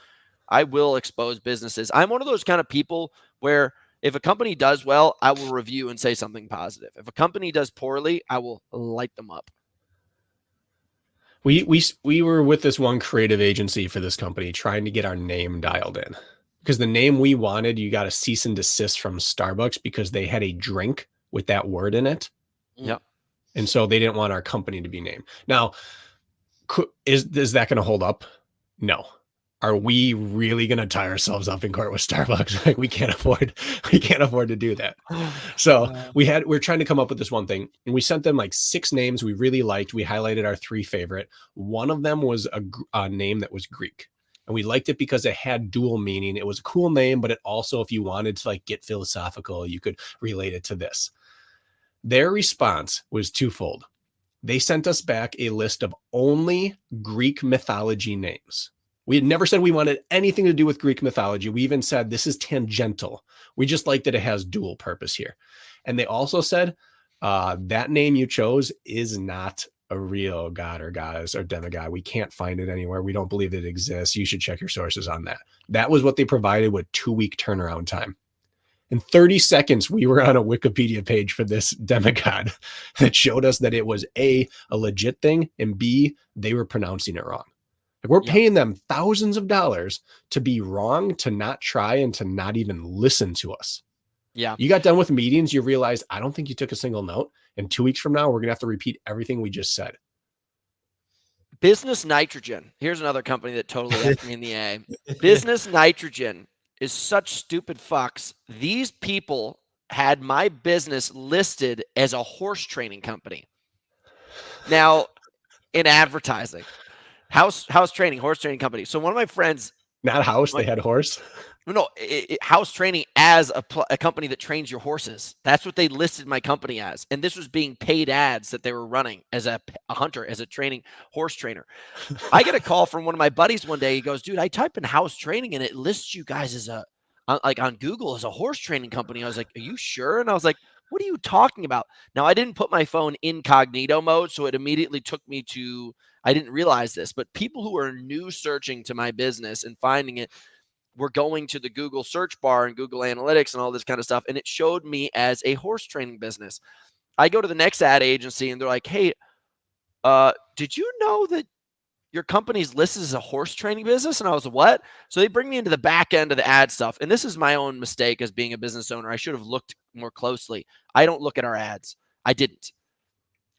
I will expose businesses. I'm one of those kind of people where if a company does well, I will review and say something positive. If a company does poorly, I will light them up. We were with this one creative agency for this company trying to get our name dialed in because the name we wanted, you got a cease and desist from Starbucks because they had a drink with that word in it. Yep. And so they didn't want our company to be named. Now, is that going to hold up? No. Are we really going to tie ourselves up in court with Starbucks? Like we can't afford to do that. So we're trying to come up with this one thing and we sent them like 6 names we really liked. We highlighted our 3 favorite. One of them was a name that was Greek and we liked it because it had dual meaning. It was a cool name, but it also, if you wanted to like get philosophical, you could relate it to this. Their response was twofold. They sent us back a list of only Greek mythology names. We had never said we wanted anything to do with Greek mythology. We even said this is tangential. We just like that it has dual purpose here. And they also said that name you chose is not a real god or goddess or demigod. We can't find it anywhere. We don't believe it exists. You should check your sources on that. That was what they provided with 2-week turnaround time. In 30 seconds, we were on a Wikipedia page for this demigod that showed us that it was A, a legit thing, and B, they were pronouncing it wrong. Like we're paying them thousands of dollars to be wrong, to not try, and to not even listen to us. Yeah. You got done with meetings, you realized, I don't think you took a single note. And 2 weeks from now, we're going to have to repeat everything we just said. Business Nitrogen. Here's another company that totally left me in the A. Business Nitrogen is such stupid fucks. These people had my business listed as a horse training company. Now, in advertising. House training, horse training company. So one of my friends, not house, they had horse. No, house training as a company that trains your horses. That's what they listed my company as. And this was being paid ads that they were running as a hunter, as a training horse trainer. I get a call from one of my buddies one day. He goes, dude, I type in house training and it lists you guys as on Google as a horse training company. I was like, are you sure? And I was like, what are you talking about? Now, I didn't put my phone incognito mode, so it immediately took me to, I didn't realize this, but people who are new searching to my business and finding it were going to the Google search bar and Google Analytics and all this kind of stuff, and it showed me as a horse training business. I go to the next ad agency, and they're like, hey, did you know that your company's listed as a horse training business? And I was, what? So they bring me into the back end of the ad stuff. And this is my own mistake as being a business owner. I should have looked more closely. I don't look at our ads. I didn't.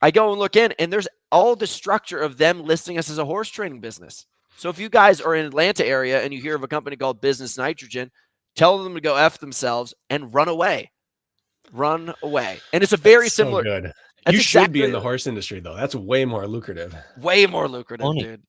I go and look in, and there's all the structure of them listing us as a horse training business. So if you guys are in Atlanta area and you hear of a company called Business Nitrogen, tell them to go F themselves and run away. Run away. And it's a very That's so similar. good. That's You should be in exactly- the horse industry though. That's way more lucrative. Way more lucrative, Funny. dude.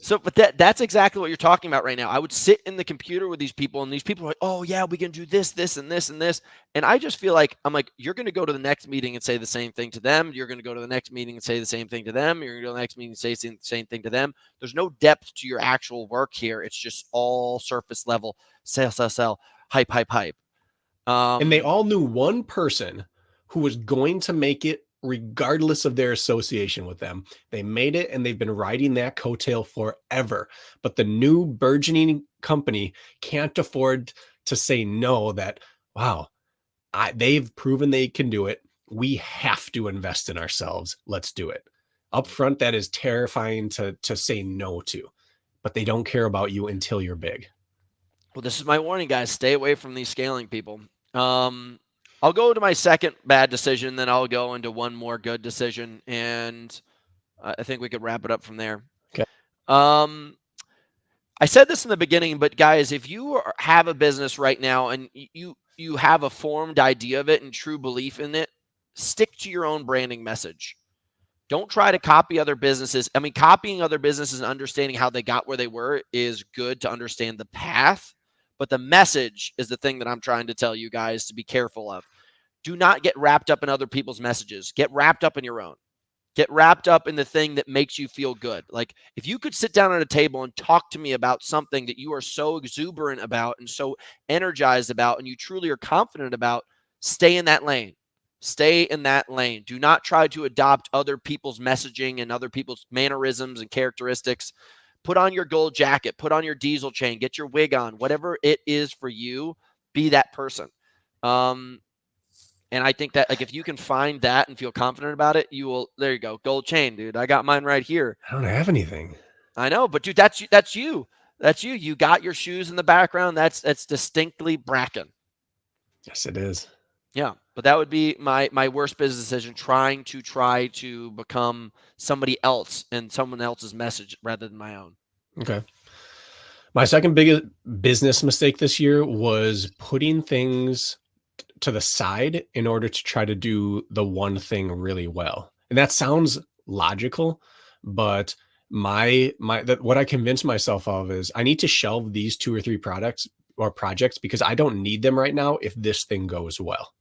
So, but that's exactly what you're talking about right now. I would sit in the computer with these people, and these people are like, "Oh yeah, we can do this, this, and this, and this." And I just feel like I'm like, you're going to go to the next meeting and say the same thing to them. You're going to go to the next meeting and say the same thing to them. You're going to go to the next meeting and say the same thing to them. There's no depth to your actual work here. It's just all surface level. Sell, sell, sell. Hype, hype, hype. And they all knew one person who was going to make it regardless of their association with them. They made it, and they've been riding that coattail forever. But the new burgeoning company can't afford to say no, that, wow, they've proven they can do it. We have to invest in ourselves. Let's do it. Up front, that is terrifying to say no to, but they don't care about you until you're big. Well, this is my warning, guys. Stay away from these scaling people. I'll go to my second bad decision, then I'll go into one more good decision, and I think we could wrap it up from there. Okay. I said this in the beginning, but guys, if you have a business right now and you have a formed idea of it and true belief in it, stick to your own branding message. Don't try to copy other businesses. I mean, copying other businesses and understanding how they got where they were is good to understand the path. But the message is the thing that I'm trying to tell you guys to be careful of. Do not get wrapped up in other people's messages. Get wrapped up in your own. Get wrapped up in the thing that makes you feel good. Like if you could sit down at a table and talk to me about something that you are so exuberant about and so energized about and you truly are confident about, stay in that lane. Stay in that lane. Do not try to adopt other people's messaging and other people's mannerisms and characteristics. Put on your gold jacket, put on your diesel chain, get your wig on, whatever it is for you, be that person. And I think that like if you can find that and feel confident about it, you will. There you go, gold chain, dude. I got mine right here. I don't have anything. I know, but dude, that's you. That's you. That's you. You got your shoes in the background. That's distinctly Brakken. Yes, it is. Yeah, but that would be my worst business decision. Try to become somebody else and someone else's message rather than my own. Okay. My second biggest business mistake this year was putting things to the side in order to try to do the one thing really well. And that sounds logical, but what I convinced myself of is I need to shelve these 2 or 3 products or projects because I don't need them right now if this thing goes well.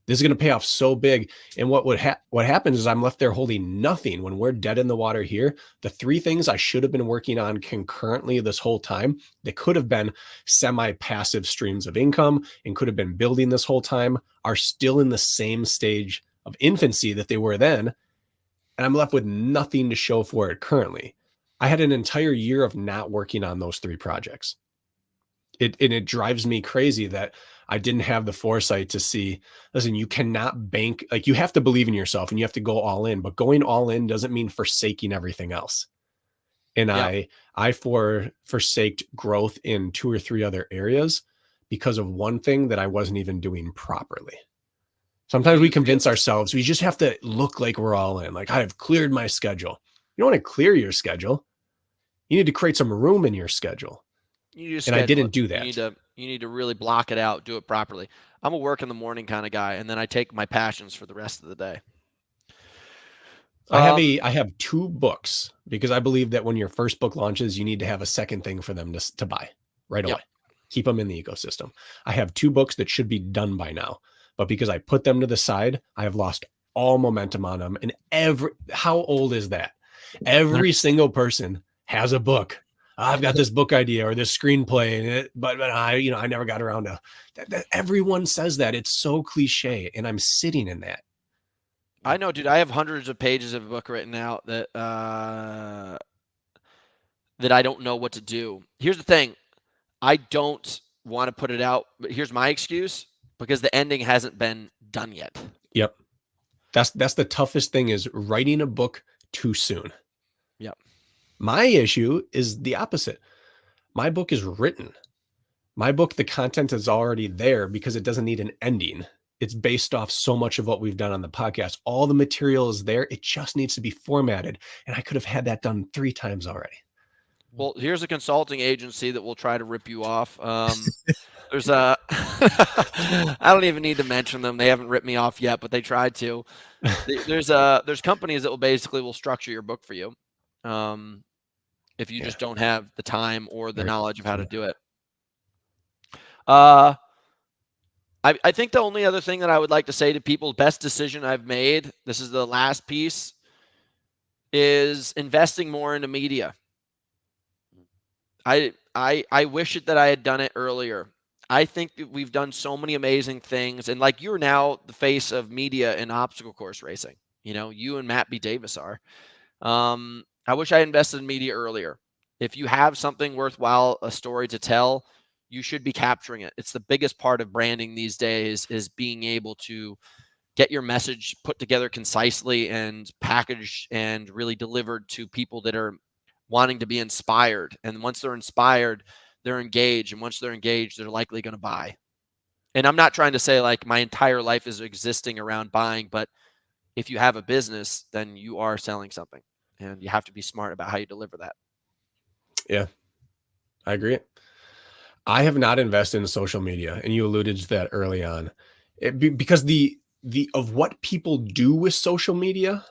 This is going to pay off so big. And what happens is I'm left there holding nothing when we're dead in the water here. The 3 things I should have been working on concurrently this whole time, that could have been semi-passive streams of income and could have been building this whole time, are still in the same stage of infancy that they were then. And I'm left with nothing to show for it currently. I had an entire year of not working on those 3 projects. It drives me crazy that I didn't have the foresight to see, listen, you cannot bank, like you have to believe in yourself and you have to go all in, but going all in doesn't mean forsaking everything else. And yeah. I forsaked growth in 2 or 3 other areas because of one thing that I wasn't even doing properly. Sometimes we convince ourselves we just have to look like we're all in. Like I have cleared my schedule. You don't want to clear your schedule. You need to create some room in your schedule. And I didn't do that. You need to really block it out, do it properly. I'm a work in the morning kind of guy, and then I take my passions for the rest of the day. I have 2 books because I believe that when your first book launches, you need to have a second thing for them to buy right away. Keep them in the ecosystem. I have 2 books that should be done by now, but because I put them to the side, I have lost all momentum on them. And how old is that? Every single person has a book. I've got this book idea or this screenplay, but I never got around to that. Everyone says that. It's so cliche, and I'm sitting in that. I know, dude. I have hundreds of pages of a book written out that I don't know what to do. Here's the thing. I don't want to put it out, but here's my excuse, because the ending hasn't been done yet. Yep. That's the toughest thing, is writing a book too soon. Yep. My issue is the opposite. My book is written. My book, the content is already there because it doesn't need an ending. It's based off so much of what we've done on the podcast. All the material is there. It just needs to be formatted. And I could have had that done 3 times already. Well, here's a consulting agency that will try to rip you off. There's a I don't even need to mention them. They haven't ripped me off yet, but they tried to. There's companies that will structure your book for you. If you just don't have the time or the knowledge of how to do it. I think the only other thing that I would like to say to people, best decision I've made, this is the last piece, is investing more into media. I wish that I had done it earlier. I think that we've done so many amazing things. And like, you're now the face of media in obstacle course racing. You know, you and Matt B. Davis are. I wish I invested in media earlier. If you have something worthwhile, a story to tell, you should be capturing it. It's the biggest part of branding these days, is being able to get your message put together concisely and packaged and really delivered to people that are wanting to be inspired. And once they're inspired, they're engaged. And once they're engaged, they're likely going to buy. And I'm not trying to say like my entire life is existing around buying, but if you have a business, then you are selling something, and you have to be smart about how you deliver that. Yeah, I agree. I have not invested in social media, and you alluded to that early on, because the of what people do with social media,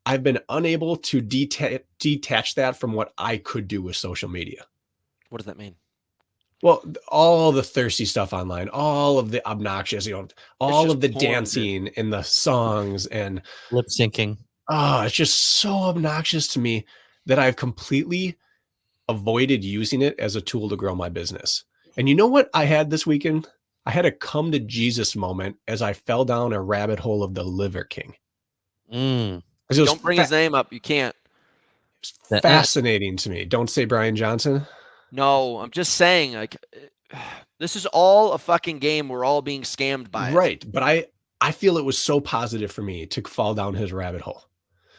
I've been unable to detach that from what I could do with social media. What does that mean? Well, all the thirsty stuff online, all of the obnoxious, all just of the porn, dude. dancing and the songs, and Lip syncing. it's just so obnoxious to me that I've completely avoided using it as a tool to grow my business. And you know what I had this weekend? I had a come to Jesus moment as I fell down a rabbit hole of the Liver King. Don't bring his name up. You can't. It's fascinating to me. Don't say Brian Johnson. No, I'm just saying, like, this is all a fucking game. We're all being scammed by it. Right. But I feel it was so positive for me to fall down his rabbit hole.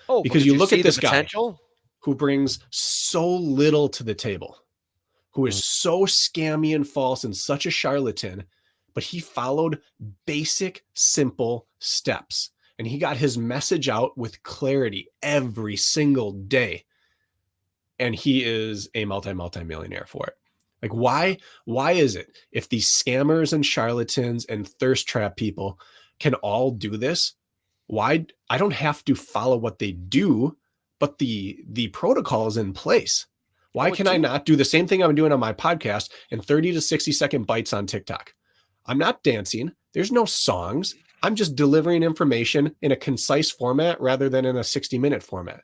Oh, because you look at this guy potential? Who brings so little to the table, who is so scammy and false and such a charlatan, but he followed basic, simple steps. And he got his message out with clarity every single day. And he is a multi-millionaire for it. Like, why is it, if these scammers and charlatans and thirst trap people can all do this, why I don't have to follow what they do, but the protocol is in place? Why can I not do the same thing I'm doing on my podcast in 30 to 60 second bites on TikTok? I'm not dancing. There's no songs. I'm just delivering information in a concise format rather than in a 60-minute format.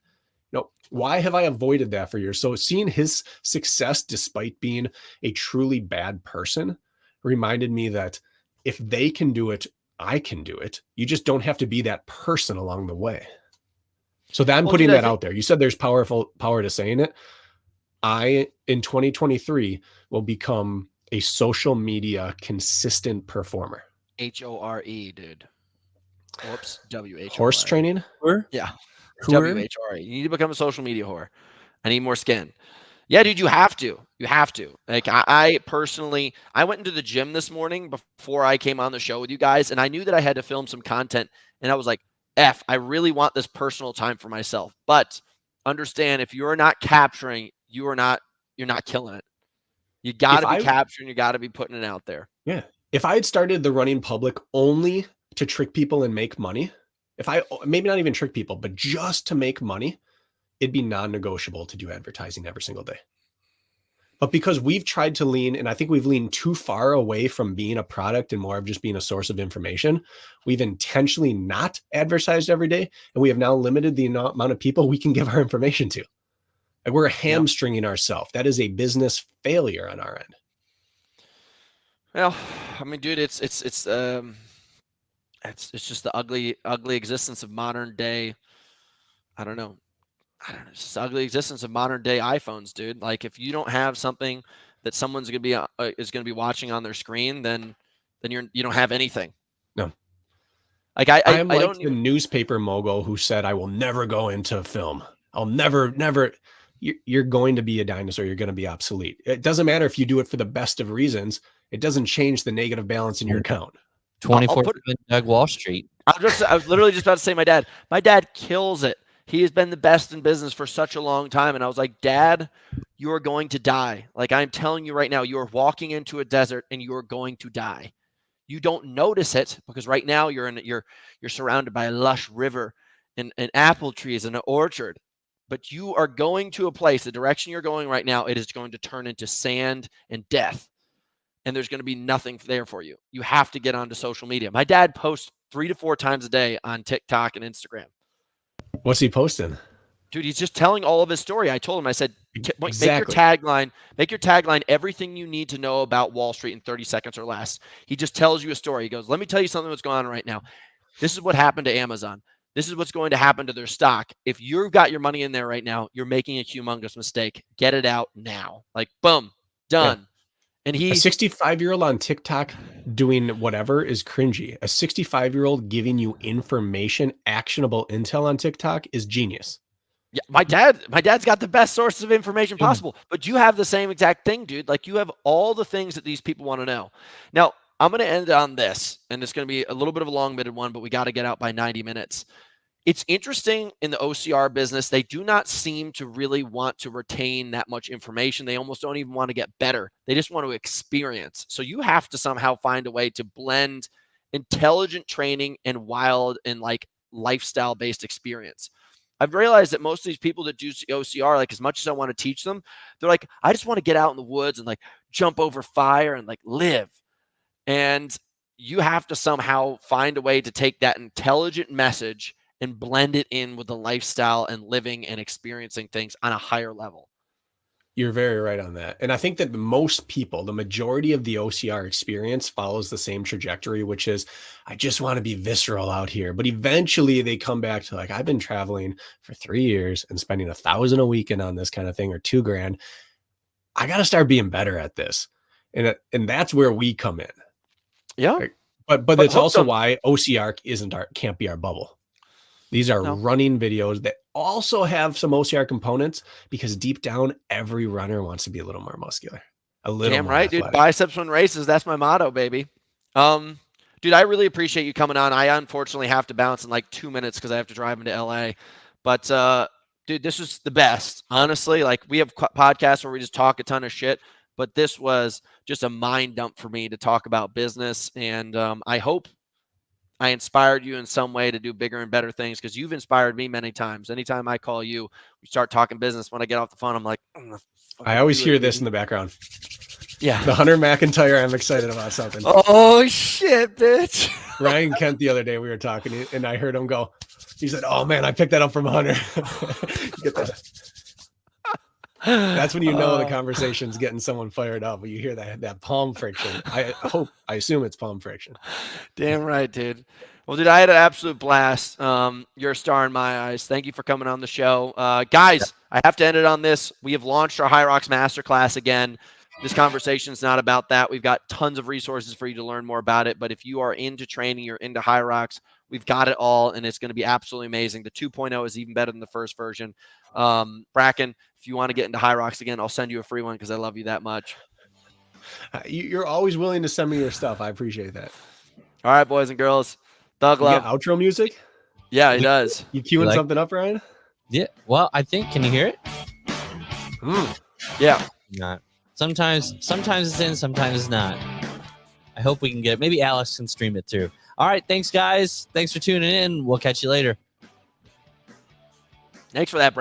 No, why have I avoided that for years? So seeing his success, despite being a truly bad person, reminded me that if they can do it, I can do it. You just don't have to be that person along the way. So that I'm putting that out there. You said there's power to saying it. I, in 2023, will become a social media consistent performer. HORE, dude. Whoops. WHORE. Horse training? Yeah. WHORE. You need to become a social media whore. I need more skin. Yeah, dude, you have to. You have to. Like, I personally, I went into the gym this morning before I came on the show with you guys, and I knew that I had to film some content, and I was like, I really want this personal time for myself. But understand, if you're not capturing, you're not killing it. You got to be capturing, you got to be putting it out there. Yeah. If I had started the running public only to trick people and make money, maybe not even trick people, but just to make money, it'd be non-negotiable to do advertising every single day. But because we've tried to lean, and I think we've leaned too far away from being a product and more of just being a source of information, we've intentionally not advertised every day. And we have now limited the amount of people we can give our information to. Like, we're hamstringing ourselves. That is a business failure on our end. Well, I mean, dude, it's just the ugly existence of modern day. I don't know. It's just the ugly existence of modern day iPhones, dude. Like, if you don't have something that someone's gonna be is gonna be watching on their screen, then you don't have anything. No. Like, I am like the newspaper mogul who said, "I will never go into film. I'll never." You're going to be a dinosaur. You're going to be obsolete. It doesn't matter if you do it for the best of reasons. It doesn't change the negative balance in your account. 24/7 Doug Wall Street. I was literally just about to say my dad. My dad kills it. He has been the best in business for such a long time. And I was like, Dad, you are going to die. Like, I'm telling you right now, you are walking into a desert and you are going to die. You don't notice it because right now you're surrounded by a lush river and apple trees and an orchard. But you are going to a place, the direction you're going right now, it is going to turn into sand and death. And there's going to be nothing there for you. You have to get onto social media. My dad posts 3 to 4 times a day on TikTok and Instagram. What's he posting? Dude, he's just telling all of his story. I told him, I said, Exactly. make your tagline everything you need to know about Wall Street in 30 seconds or less. He just tells you a story. He goes, let me tell you something that's going on right now. This is what happened to Amazon. This is what's going to happen to their stock. If you've got your money in there right now, you're making a humongous mistake. Get it out now. Like, boom, done. Yeah. And A 65-year-old on TikTok doing whatever is cringy. A 65-year-old giving you information, actionable intel on TikTok is genius. Yeah, my dad's got the best sources of information possible, but you have the same exact thing, dude. Like, you have all the things that these people want to know. Now, I'm going to end on this, and it's going to be a little bit of a long-winded one, but we got to get out by 90 minutes. It's interesting in the OCR business, they do not seem to really want to retain that much information. They almost don't even want to get better. They just want to experience. So you have to somehow find a way to blend intelligent training and wild and like lifestyle-based experience. I've realized that most of these people that do OCR, like, as much as I want to teach them, they're like, I just want to get out in the woods and like jump over fire and like live. And you have to somehow find a way to take that intelligent message and blend it in with the lifestyle and living and experiencing things on a higher level. You're very right on that. And I think that most people, the majority of the OCR experience follows the same trajectory, which is, I just want to be visceral out here. But eventually they come back to like, I've been traveling for 3 years and spending $1,000 a weekend on this kind of thing, or $2,000. I got to start being better at this. And that's where we come in. Yeah. Like, but it's also why OCR can't be our bubble. These are running videos that also have some OCR components, because deep down, every runner wants to be a little more muscular. A little Damn more right, athletic. dude. Biceps win races. That's my motto, baby. Dude, I really appreciate you coming on. I unfortunately have to bounce in like 2 minutes because I have to drive into LA. But dude, this was the best. Honestly, like, we have podcasts where we just talk a ton of shit, but this was just a mind dump for me to talk about business. And I hope I inspired you in some way to do bigger and better things, because you've inspired me many times. Anytime I call you, we start talking business. When I get off the phone, I'm like, I always hear this in the background. Yeah. The Hunter McIntyre, I'm excited about something. Oh, shit, bitch. Ryan Kent, the other day, we were talking, and I heard him go, he said, oh, man, I picked that up from Hunter. Get that. That's when you know the conversation's getting someone fired up. When you hear that palm friction. I assume it's palm friction. Damn right, dude. Well, dude, I had an absolute blast. You're a star in my eyes. Thank you for coming on the show. Guys, I have to end it on this. We have launched our High Rocks Masterclass again. This conversation is not about that. We've got tons of resources for you to learn more about it. But if you are into training, you're into High Rocks, we've got it all, and it's going to be absolutely amazing. The 2.0 is even better than the first version. Brakken, if you want to get into High Rocks again, I'll send you a free one because I love you that much. You're always willing to send me your stuff. I appreciate that. All right, boys and girls. Thug love. Outro music? Yeah, he does. You queuing something up, Ryan? Yeah. Well, I think. Can you hear it? Yeah. Not. Sometimes it's in, sometimes it's not. I hope we can get it. Maybe Alex can stream it too. All right. Thanks, guys. Thanks for tuning in. We'll catch you later. Thanks for that, Brad.